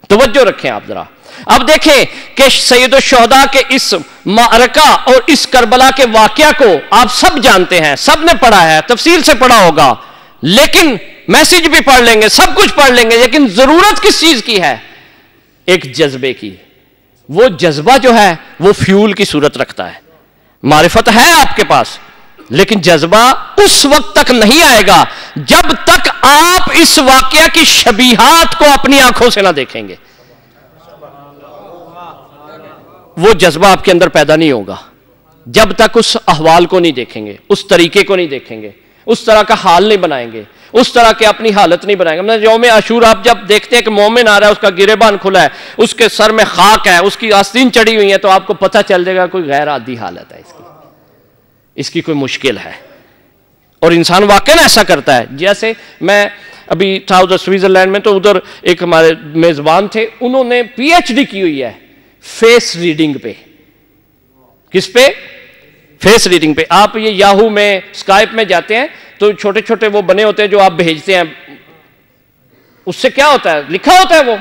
توجہ رکھیں آپ ذرا. اب دیکھیں کہ سید الشہداء کے اس معرکہ اور اس کربلا کے واقعہ کو آپ سب جانتے ہیں، سب نے پڑھا ہے، تفصیل سے پڑھا ہوگا، لیکن میسج بھی پڑھ لیں گے، سب کچھ پڑھ لیں گے، لیکن ضرورت کس چیز کی ہے؟ ایک جذبے کی. وہ جذبہ جو ہے وہ فیول کی صورت رکھتا ہے. معرفت ہے آپ کے پاس، لیکن جذبہ اس وقت تک نہیں آئے گا جب تک آپ اس واقعہ کی شبیہات کو اپنی آنکھوں سے نہ دیکھیں گے. وہ جذبہ آپ کے اندر پیدا نہیں ہوگا جب تک اس احوال کو نہیں دیکھیں گے، اس طریقے کو نہیں دیکھیں گے، اس طرح کا حال نہیں بنائیں گے، اس طرح کے اپنی حالت نہیں بنائیں گے. یوم عاشورہ آپ جب دیکھتے ہیں کہ مومن آ رہا ہے، اس کا گریبان کھلا ہے، اس کے سر میں خاک ہے، اس کی آستین چڑھی ہوئی ہے، تو آپ کو پتہ چل جائے گا کوئی غیر عادی حالت ہے اس کی کوئی مشکل ہے. اور انسان واقعاً ایسا کرتا ہے. جیسے میں ابھی تھا ادھر سوئٹزرلینڈ میں، تو ادھر ایک ہمارے میزبان تھے، انہوں نے پی ایچ ڈی کی ہوئی ہے فیس ریڈنگ پہ. کس پہ؟ فیس ریڈنگ پہ. آپ یہ یاہو میں، اسکائپ میں جاتے ہیں تو چھوٹے چھوٹے وہ بنے ہوتے ہیں جو آپ بھیجتے ہیں، اس سے کیا ہوتا ہے؟ لکھا ہوتا ہے وہ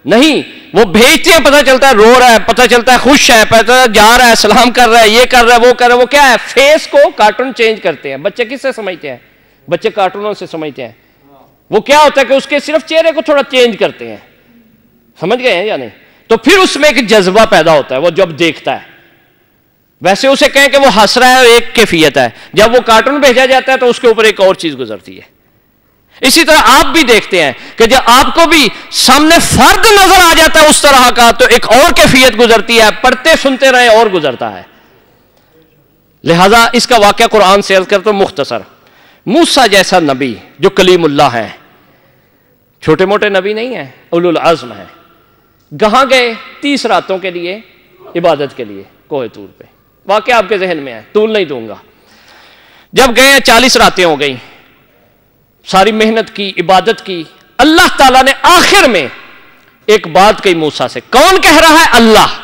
نہیں، وہ بھیجتے ہیں، پتہ چلتا ہے رو رہا ہے، پتہ چلتا ہے خوش ہے، پتہ چلتا ہے جا رہا ہے، سلام کر رہا ہے، یہ کر رہا ہے، وہ کر رہا ہے. وہ کیا ہے؟ فیس کو کارٹون چینج کرتے ہیں. بچے کس سے سمجھتے ہیں؟ بچے کارٹونوں سے سمجھتے ہیں. وہ کیا ہوتا ہے کہ اس کے صرف چہرے کو تھوڑا چینج کرتے ہیں. سمجھ گئے ہیں یا نہیں؟ تو پھر اس میں ایک جذبہ پیدا ہوتا ہے وہ جب دیکھتا ہے. ویسے اسے کہیں کہ وہ ہنس رہا ہے، ایک کیفیت ہے، جب وہ کارٹون بھیجا جاتا ہے تو اس کے اوپر ایک اور چیز گزرتی ہے. اسی طرح آپ بھی دیکھتے ہیں کہ جب آپ کو بھی سامنے فرد نظر آ جاتا ہے اس طرح کا، تو ایک اور کیفیت گزرتی ہے، پڑھتے سنتے رہے اور گزرتا ہے. لہذا اس کا واقعہ قرآن سے عرض کرتا ہوں مختصر. موسیٰ جیسا نبی جو کلیم اللہ ہے، چھوٹے موٹے نبی نہیں ہیں، اولو العزم ہیں، کہاں گئے؟ 30 راتوں کے لیے عبادت کے لیے کوہ طور پہ. واقعہ آپ کے ذہن میں ہے، طول نہیں دوں گا. جب گئے 40 راتیں ہو گئی، ساری محنت کی، عبادت کی. اللہ تعالیٰ نے آخر میں ایک بات کہی موسیٰ سے. کون کہہ رہا ہے؟ اللہ.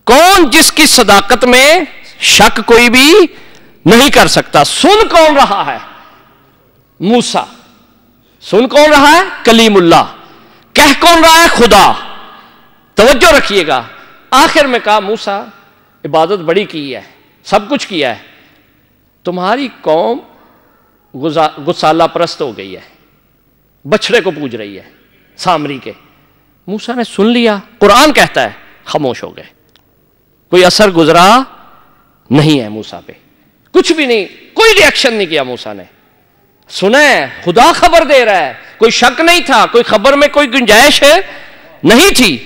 کون؟ جس کی صداقت میں شک کوئی بھی نہیں کر سکتا. سن کون رہا ہے؟ موسیٰ. سن کون رہا ہے؟ کلیم اللہ. کہہ کون رہا ہے؟ خدا. توجہ رکھیے گا. آخر میں کہا موسیٰ عبادت بڑی کی ہے، سب کچھ کیا ہے، تمہاری قوم غسالہ پرست ہو گئی ہے، بچڑے کو پوج رہی ہے، سامری کے. موسیٰ نے سن لیا. قرآن کہتا ہے خاموش ہو گئے. کوئی اثر گزرا نہیں ہے موسیٰ پہ، کچھ بھی نہیں، کوئی ری ایکشن نہیں کیا موسیٰ نے. سنا ہے، خدا خبر دے رہا ہے، کوئی شک نہیں تھا، کوئی خبر میں کوئی گنجائش نہیں تھی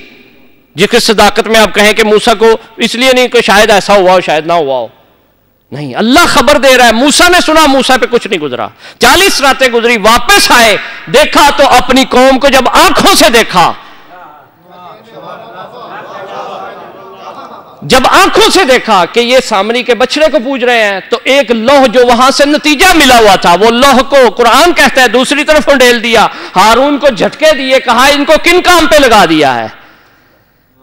جس کی صداقت میں آپ کہیں کہ موسیٰ کو اس لیے نہیں کہ شاید ایسا ہوا ہو شاید نہ ہوا ہو. نہیں، اللہ خبر دے رہا ہے. موسیٰ نے سنا، موسیٰ پہ کچھ نہیں گزرا. 40 راتیں گزری، واپس آئے، دیکھا تو اپنی قوم کو جب آنکھوں سے دیکھا، جب آنکھوں سے دیکھا کہ یہ سامری کے بچڑے کو پوج رہے ہیں، تو ایک لوح جو وہاں سے نتیجہ ملا ہوا تھا، وہ لوح کو قرآن کہتا ہے دوسری طرف ڈھیل دیا. ہارون کو جھٹکے دیے، کہا ان کو کن کام پہ لگا دیا ہے.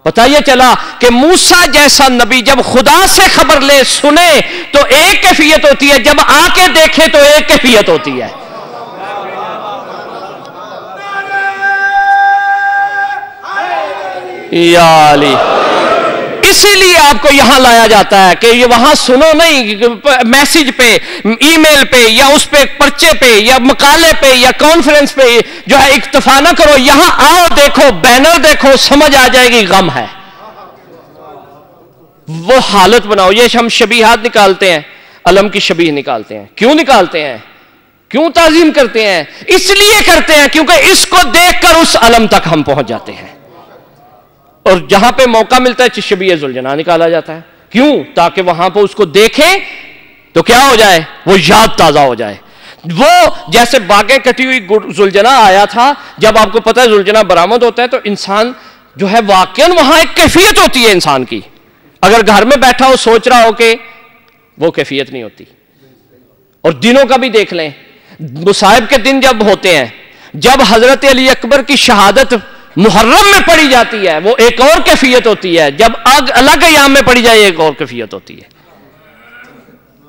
پتہ یہ چلا کہ موسیٰ جیسا نبی جب خدا سے خبر لے، سنے تو ایک کیفیت ہوتی ہے، جب آ کے دیکھے تو ایک کیفیت ہوتی ہے. یا علی. اسی لیے آپ کو یہاں لایا جاتا ہے کہ یہ وہاں سنو نہیں، میسج پہ، ای میل پہ، یا اس پہ پرچے پہ، یا مقالے پہ، یا کانفرنس پہ جو ہے اکتفا نہ کرو. یہاں آؤ، دیکھو، بینر دیکھو، سمجھ آ جائے گی غم ہے. وہ حالت بناؤ. یہ ہم شبیہات نکالتے ہیں، علم کی شبیہ نکالتے ہیں. کیوں نکالتے ہیں؟ کیوں تعظیم کرتے ہیں؟ اس لیے کرتے ہیں کیونکہ اس کو دیکھ کر اس علم تک ہم پہنچ جاتے ہیں. اور جہاں پہ موقع ملتا ہے شبیہ ذوالجناح نکالا جاتا ہے. کیوں؟ تاکہ وہاں پہ اس کو دیکھیں تو کیا ہو جائے؟ وہ یاد تازہ ہو جائے. وہ جیسے باغیں کٹی ہوئی ذوالجناح آیا تھا، جب آپ کو پتہ ہے ذوالجناح برآمد ہوتا ہے تو انسان جو ہے واقعاً وہاں ایک کیفیت ہوتی ہے انسان کی. اگر گھر میں بیٹھا ہو سوچ رہا ہو کہ وہ کیفیت نہیں ہوتی. اور دنوں کا بھی دیکھ لیں, مصائب کے دن جب ہوتے ہیں, جب حضرت علی اکبر کی شہادت محرم میں پڑھی جاتی ہے وہ ایک اور کیفیت ہوتی ہے, جب الگ ایام میں پڑھی جائے ایک اور کیفیت ہوتی ہے.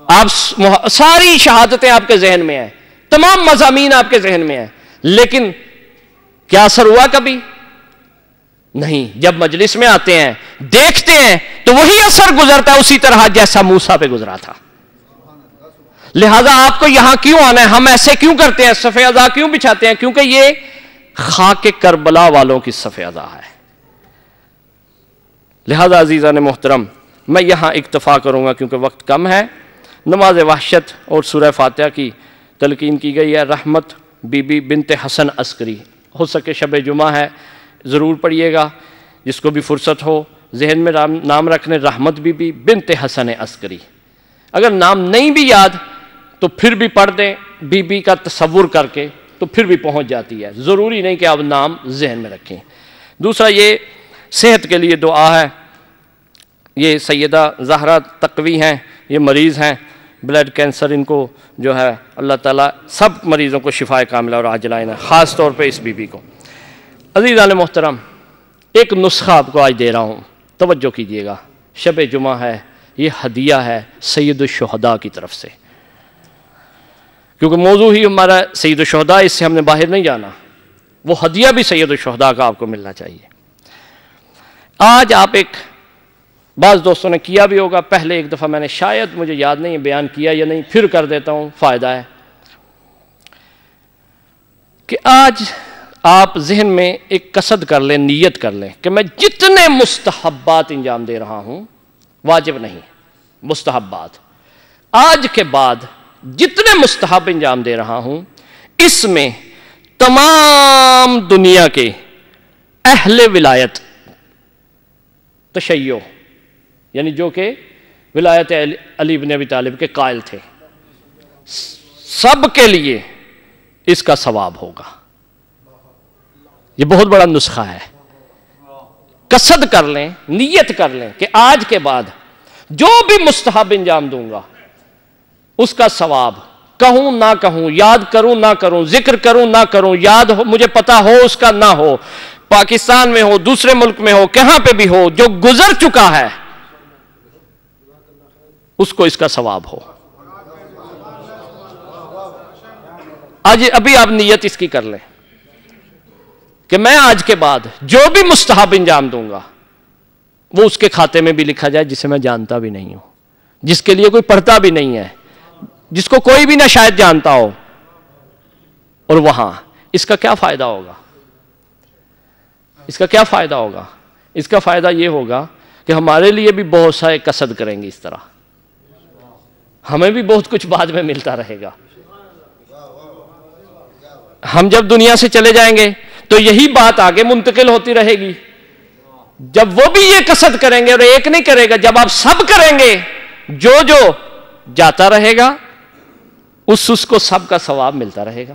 آپ ساری شہادتیں آپ کے ذہن میں ہیں, تمام مضامین آپ کے ذہن میں ہیں, لیکن کیا اثر ہوا کبھی؟ نہیں. جب مجلس میں آتے ہیں دیکھتے ہیں تو وہی اثر گزرتا ہے اسی طرح جیسا موسیٰ پہ گزرا تھا. لہذا آپ کو یہاں کیوں آنا ہے, ہم ایسے کیوں کرتے ہیں, صف اذا کیوں بچھاتے ہیں؟ کیونکہ یہ خاک کربلا والوں کی صف اذا ہے. لہذا عزیزان محترم میں یہاں اکتفا کروں گا کیونکہ وقت کم ہے. نماز وحشت اور سورہ فاتحہ کی تلقین کی گئی ہے. رحمت بی بی بنت حسن عسکری, ہو سکے شب جمعہ ہے ضرور پڑھیے گا, جس کو بھی فرصت ہو ذہن میں نام رکھنے, رحمت بی بی بنت حسن عسکری. اگر نام نہیں بھی یاد تو پھر بھی پڑھ دیں بی بی کا تصور کر کے, تو پھر بھی پہنچ جاتی ہے. ضروری نہیں کہ آپ نام ذہن میں رکھیں. دوسرا یہ صحت کے لیے دعا ہے. یہ سیدہ زہرا تقوی ہیں, یہ مریض ہیں بلڈ کینسر, ان کو جو ہے اللہ تعالیٰ سب مریضوں کو شفائے کاملہ اور عاجلہ عنایت, خاص طور پہ اس بی بی کو. عزیزان محترم ایک نسخہ آپ کو آج دے رہا ہوں, توجہ کیجیے گا. شب جمعہ ہے, یہ ہدیہ ہے سید الشہداء کی طرف سے, کیونکہ موضوع ہی ہمارا سید الشہداء, اس سے ہم نے باہر نہیں جانا. وہ ہدیہ بھی سید الشہداء کا آپ کو ملنا چاہیے. آج آپ ایک, بعض دوستوں نے کیا بھی ہوگا, پہلے ایک دفعہ میں نے شاید مجھے یاد نہیں بیان کیا یا نہیں, پھر کر دیتا ہوں, فائدہ ہے کہ آج آپ ذہن میں ایک قصد کر لیں, نیت کر لیں کہ میں جتنے مستحبات انجام دے رہا ہوں, واجب نہیں, مستحبات, آج کے بعد جتنے مستحب انجام دے رہا ہوں, اس میں تمام دنیا کے اہل ولایت تشیع, یعنی جو کہ ولایت علی بن ابی طالب کے قائل تھے, سب کے لیے اس کا ثواب ہوگا. یہ بہت بڑا نسخہ ہے. قصد کر لیں, نیت کر لیں کہ آج کے بعد جو بھی مستحب انجام دوں گا اس کا ثواب, کہوں نہ کہوں, یاد کروں نہ کروں, ذکر کروں نہ کروں, یاد ہو مجھے پتا ہو اس کا نہ ہو, پاکستان میں ہو, دوسرے ملک میں ہو, کہاں پہ بھی ہو, جو گزر چکا ہے اس کو اس کا ثواب ہو. آج ابھی آپ نیت اس کی کر لیں کہ میں آج کے بعد جو بھی مستحب انجام دوں گا وہ اس کے کھاتے میں بھی لکھا جائے جسے میں جانتا بھی نہیں ہوں, جس کے لیے کوئی پڑھتا بھی نہیں ہے, جس کو کوئی بھی نہ شاید جانتا ہو. اور وہاں اس کا کیا فائدہ ہوگا؟ اس کا کیا فائدہ ہوگا؟ اس کا فائدہ یہ ہوگا کہ ہمارے لیے بھی بہت سارے قصد کریں گے, اس طرح ہمیں بھی بہت کچھ بعد میں ملتا رہے گا. ہم جب دنیا سے چلے جائیں گے تو یہی بات آگے منتقل ہوتی رہے گی. جب وہ بھی یہ قصد کریں گے, اور ایک نہیں کرے گا, جب آپ سب کریں گے, جو جو جاتا رہے گا اس کو سب کا ثواب ملتا رہے گا.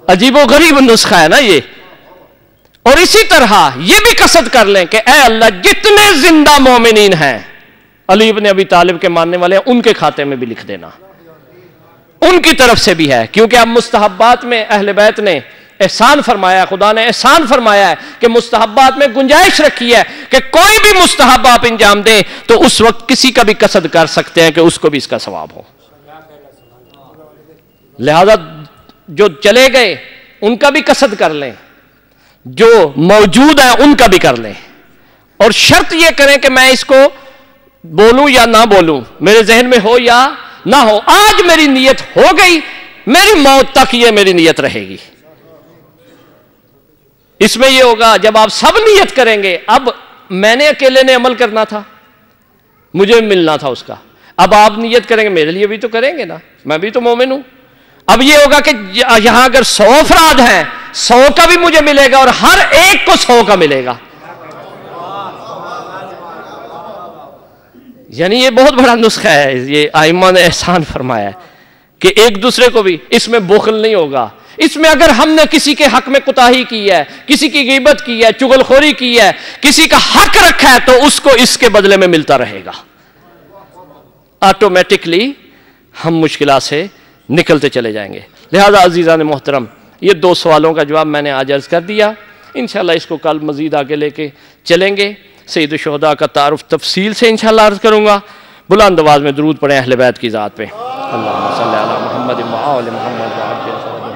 عجیب و غریب نسخہ ہے نا یہ. اور اسی طرح یہ بھی قصد کر لیں کہ اے اللہ جتنے زندہ مومنین ہیں علی بن ابی طالب کے ماننے والے ہیں, ان کے کھاتے میں بھی لکھ دینا, ان کی طرف سے بھی ہے. کیونکہ اب مستحبات میں اہل بیت نے احسان فرمایا ہے, خدا نے احسان فرمایا ہے کہ مستحبات میں گنجائش رکھی ہے کہ کوئی بھی مستحب آپ انجام دیں تو اس وقت کسی کا بھی قصد کر سکتے ہیں کہ اس کو بھی اس کا ثواب ہو. لہذا جو چلے گئے ان کا بھی قصد کر لیں, جو موجود ہیں ان کا بھی کر لیں, اور شرط یہ کریں کہ میں اس کو بولوں یا نہ بولوں, میرے ذہن میں ہو یا نہ ہو, آج میری نیت ہو گئی, میری موت تک یہ میری نیت رہے گی. اس میں یہ ہوگا جب آپ سب نیت کریں گے, اب میں نے اکیلے نے عمل کرنا تھا, مجھے ملنا تھا اس کا, اب آپ نیت کریں گے میرے لیے بھی تو کریں گے نا, میں بھی تو مومن ہوں. اب یہ ہوگا کہ یہاں اگر 100 افراد ہیں, 100 کا بھی مجھے ملے گا اور ہر ایک کو 100 کا ملے گا. یعنی یہ بہت بڑا نسخہ ہے, یہ ائمہ نے احسان فرمایا ہے کہ ایک دوسرے کو بھی, اس میں بخل نہیں ہوگا, اس میں اگر ہم نے کسی کے حق میں کوتاہی کی ہے، کسی کی غیبت کی ہے، چغل خوری کی ہے، کسی کا حق رکھا ہے، تو اس کو اس کے بدلے میں ملتا رہے گا. آٹومیٹکلی ہم مشکلات سے نکلتے چلے جائیں گے. لہذا عزیزان محترم، یہ 2 سوالوں کا جواب میں نے آج عرض کر دیا. انشاءاللہ اس کو کل مزید آگے لے کے چلیں گے. سید الشہداء کا تعارف تفصیل سے انشاءاللہ عرض کروں گا. بلند آواز میں درود پڑھیں اہل بیت کی ذات پہ. اللہم صلی علی محمد و آل محمد وعجل فرجہم.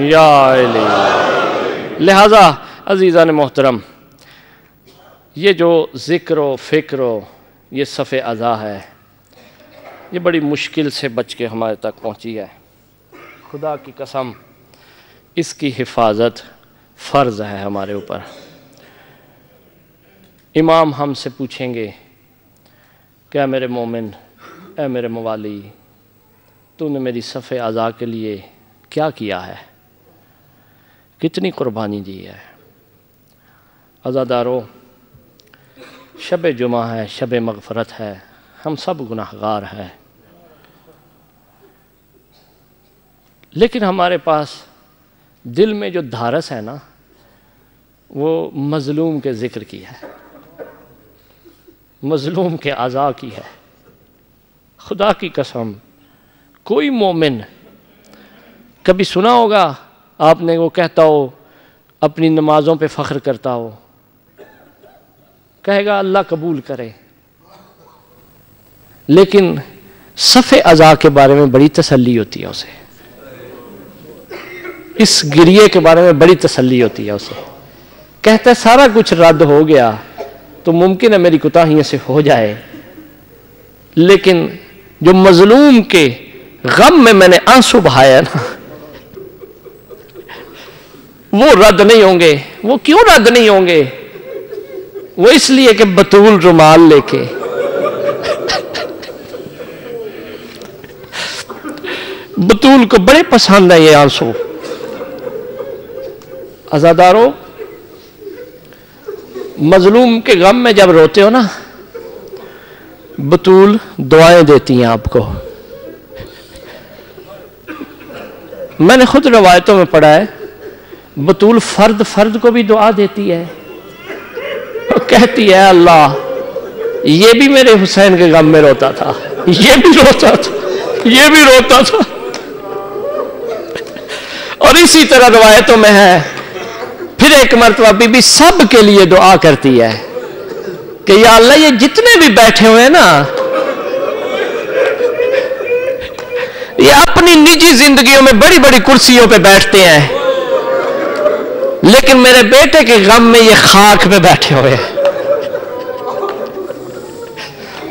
یا علی. لہذا عزیزان محترم، یہ جو ذکر و فکر و یہ صف اعضاء ہے، یہ بڑی مشکل سے بچ کے ہمارے تک پہنچی ہے. خدا کی قسم اس کی حفاظت فرض ہے ہمارے اوپر. امام ہم سے پوچھیں گے کہ اے میرے مومن، اے میرے موالی، تو نے میری صف اعضاء کے لیے کیا کیا ہے، کتنی قربانی دی ہے. عزادارو، شب جمعہ ہے، شب مغفرت ہے، ہم سب گناہگار ہیں، لیکن ہمارے پاس دل میں جو دھارس ہے نا، وہ مظلوم کے ذکر کی ہے، مظلوم کے اعضاء کی ہے. خدا کی قسم کوئی مومن کبھی سنا ہوگا آپ نے وہ کہتا ہو اپنی نمازوں پہ فخر کرتا ہو، کہے گا اللہ قبول کرے، لیکن صف اعضاء کے بارے میں بڑی تسلی ہوتی ہے اسے، اس گریے کے بارے میں بڑی تسلی ہوتی ہے اسے. کہتا ہے سارا کچھ رد ہو گیا تو ممکن ہے میری کوتاہیوں سے ہو جائے، لیکن جو مظلوم کے غم میں نے آنسو بہایا نا، وہ رد نہیں ہوں گے. وہ کیوں رد نہیں ہوں گے؟ وہ اس لیے کہ بطول رومال لے کے بطول کو بڑے پسند ہے یہ آنسو. عزادارو، مظلوم کے غم میں جب روتے ہو نا، بطول دعائیں دیتی ہیں آپ کو. میں نے خود روایتوں میں پڑھا ہے بطول فرد کو بھی دعا دیتی ہے. وہ کہتی ہے اللہ یہ بھی میرے حسین کے غم میں روتا تھا، یہ بھی روتا تھا، یہ بھی روتا تھا. اور اسی طرح روایتوں میں ہے پھر ایک مرتبہ بی بی سب کے لیے دعا کرتی ہے کہ یا اللہ یہ جتنے بھی بیٹھے ہوئے ہیں نا، یہ اپنی نجی زندگیوں میں بڑی بڑی کرسیوں پہ بیٹھتے ہیں، لیکن میرے بیٹے کے غم میں یہ خاک پہ بیٹھے ہوئے ہیں.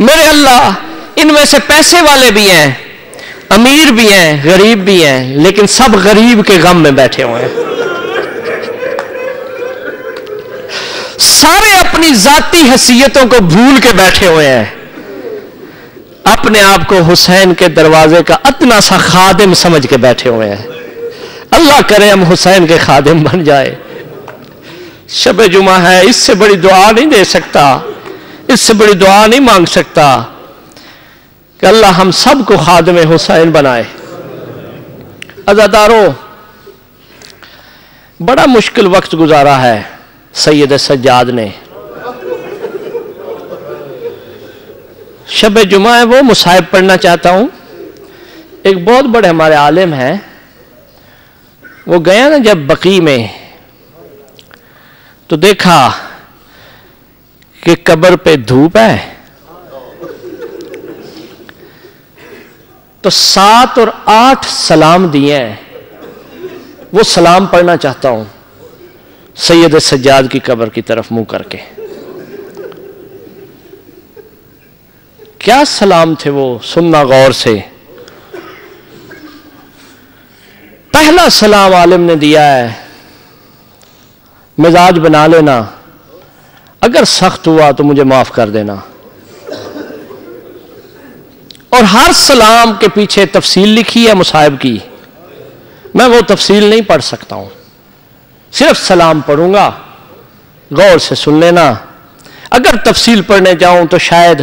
میرے اللہ ان میں سے پیسے والے بھی ہیں، امیر بھی ہیں، غریب بھی ہیں، لیکن سب غریب کے غم میں بیٹھے ہوئے ہیں. سارے اپنی ذاتی حیثیتوں کو بھول کے بیٹھے ہوئے ہیں، اپنے آپ کو حسین کے دروازے کا اتنا سا خادم سمجھ کے بیٹھے ہوئے ہیں. اللہ کرے ہم حسین کے خادم بن جائے. شب جمعہ ہے، اس سے بڑی دعا نہیں دے سکتا، اس سے بڑی دعا نہیں مانگ سکتا کہ اللہ ہم سب کو خادم حسین بنائے. عزادارو، بڑا مشکل وقت گزارا ہے سید سجاد نے. شب جمعہ ہے، وہ مصائب پڑھنا چاہتا ہوں. ایک بہت بڑے ہمارے عالم ہیں، وہ گیا نا جب بقیع میں تو دیکھا کہ قبر پہ دھوپ ہے، تو 7 اور 8 سلام دیے ہیں. وہ سلام پڑھنا چاہتا ہوں سید سجاد کی قبر کی طرف منہ کر کے. کیا سلام تھے وہ، سننا غور سے. پہلا سلام عالم نے دیا ہے، مزاج بنا لینا، اگر سخت ہوا تو مجھے معاف کر دینا. اور ہر سلام کے پیچھے تفصیل لکھی ہے مصائب کی، میں وہ تفصیل نہیں پڑھ سکتا ہوں، صرف سلام پڑھوں گا، غور سے سن لینا. اگر تفصیل پڑھنے جاؤں تو شاید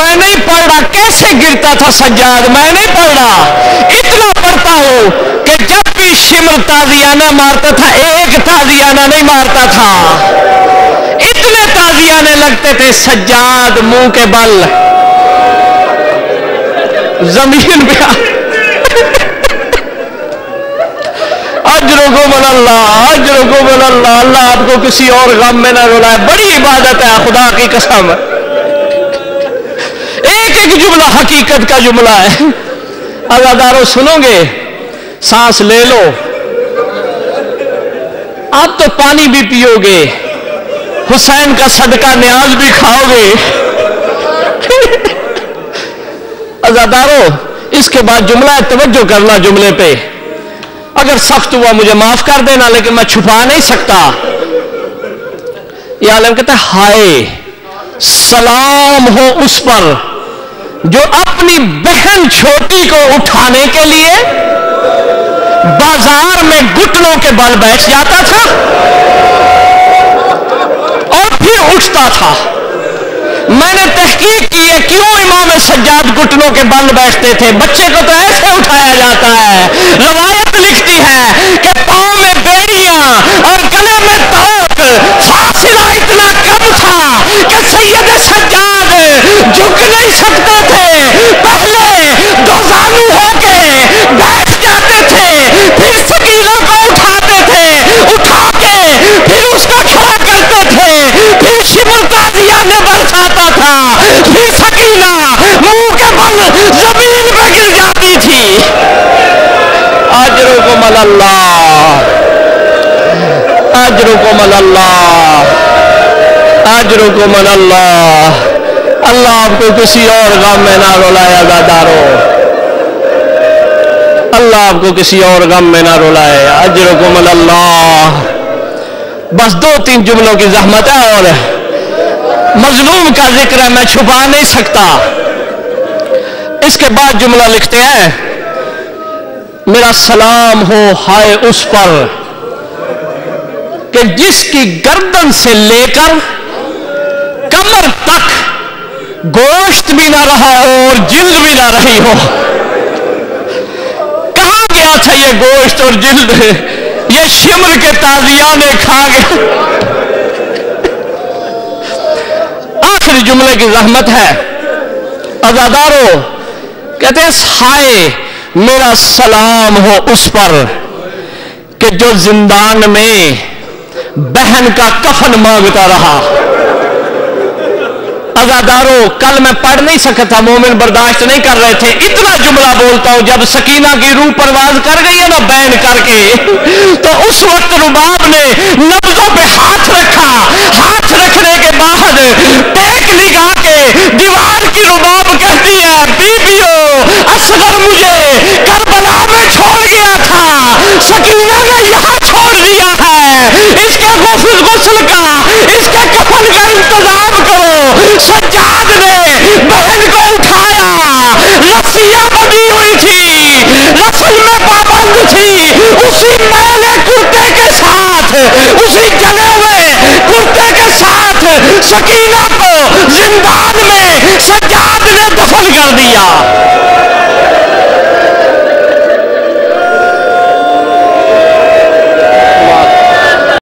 میں نہیں پڑھ رہا کیسے گرتا تھا سجاد، میں نہیں پڑھ رہا، اتنا پڑھتا ہوں کہ جب بھی شمر تازیانہ مارتا تھا ایک تازیانہ نہیں مارتا تھا، اتنے تازیانے لگتے تھے سجاد منہ کے بل زمین پہ اجرکم اللہ، اجرکم اللہ، اللہ آپ کو کسی اور غم میں نہ رلائے، بڑی عبادت ہے خدا کی قسم، ایک ایک جملہ حقیقت کا جملہ ہے۔ عزادارو سنو گے، سانس لے لو، آپ تو پانی بھی پیو گے، حسین کا صدقہ نیاز بھی کھاؤ گے۔ عزادارو اس کے بعد جملہ ہے، توجہ کرنا جملے پہ، اگر سخت ہوا مجھے معاف کر دینا لیکن میں چھپا نہیں سکتا۔ یہ عالم کہتا ہے ہائے سلام ہو اس پر جو اپنی بہن چھوٹی کو اٹھانے کے لیے بازار میں گھٹنوں کے بل بیٹھ جاتا تھا اور پھر اٹھتا تھا۔ میں نے تحقیق کی ہے کیوں امام سجاد گھٹنوں کے بل بیٹھتے تھے، بچے کو تو ایسے اٹھایا جاتا ہے، روایت لکھتی ہے کہ پاؤں میں بیڑیاں اور گلے میں توق، فاصلہ اتنا کم تھا کہ سید سجاد جھک نہیں سکتے تھے، پہلے دوزانو ہو کے بیٹھ جاتے تھے، پھر سکینہ کو اٹھاتے تھے، اٹھا کے پھر اس کو کھڑا کرتے تھے، پھر شمر تازیانے برساتا تھا، پھر سکینہ منہ کے بل زمین پہ گر جاتی تھی۔ اجرکم اللہ، اجرکم اللہ، اجرکم اللہ، اللہ آپ کو کسی اور غم میں نہ رلائے عزادارو، اللہ آپ کو کسی اور غم میں نہ رلائے، اجرکم اللہ۔ بس دو تین جملوں کی زحمت ہے اور مظلوم کا ذکر ہے، میں چھپا نہیں سکتا۔ اس کے بعد جملہ لکھتے ہیں میرا سلام ہو ہائے اس پر کہ جس کی گردن سے لے کر کمر تک گوشت بھی نہ رہا ہو اور جلد بھی نہ رہی ہو۔ کہاں گیا تھا یہ گوشت اور جلد؟ یہ شمر کے تازیانے کھا گئے۔ آخری جملے کی زحمت ہے، عزادارو کہتے ہیں ہائے میرا سلام ہو اس پر کہ جو زندان میں بہن کا کفن مانگتا رہا۔ عزادارو کل میں پڑھ نہیں سکتا تھا، مومن برداشت نہیں کر رہے تھے، اتنا جملہ بولتا ہوں جب سکینہ کی روح پرواز کر گئی ہے نا بین کر کے، تو اس وقت رباب نے نبضوں پہ ہاتھ رکھا، ہاتھ رکھنے کے بعد ٹیک نگاہ کے دیوار کی رباب کہتی ہے بیبیو اصغر مجھے کربلا میں چھوڑ گیا تھا، سکینہ نے یہاں چھوڑ دیا ہے، اس کے غسل کا، اس کے کفن کا انتظام کرو۔ سجاد نے بہن کو اٹھایا، رسیاں بندھی ہوئی تھی، رسل میں پابند تھی، اسی میلے کرتے کے ساتھ، اسی جلے ہوئے کرتے کے ساتھ سکینہ کو زندان میں سجاد نے دفن کر دیا۔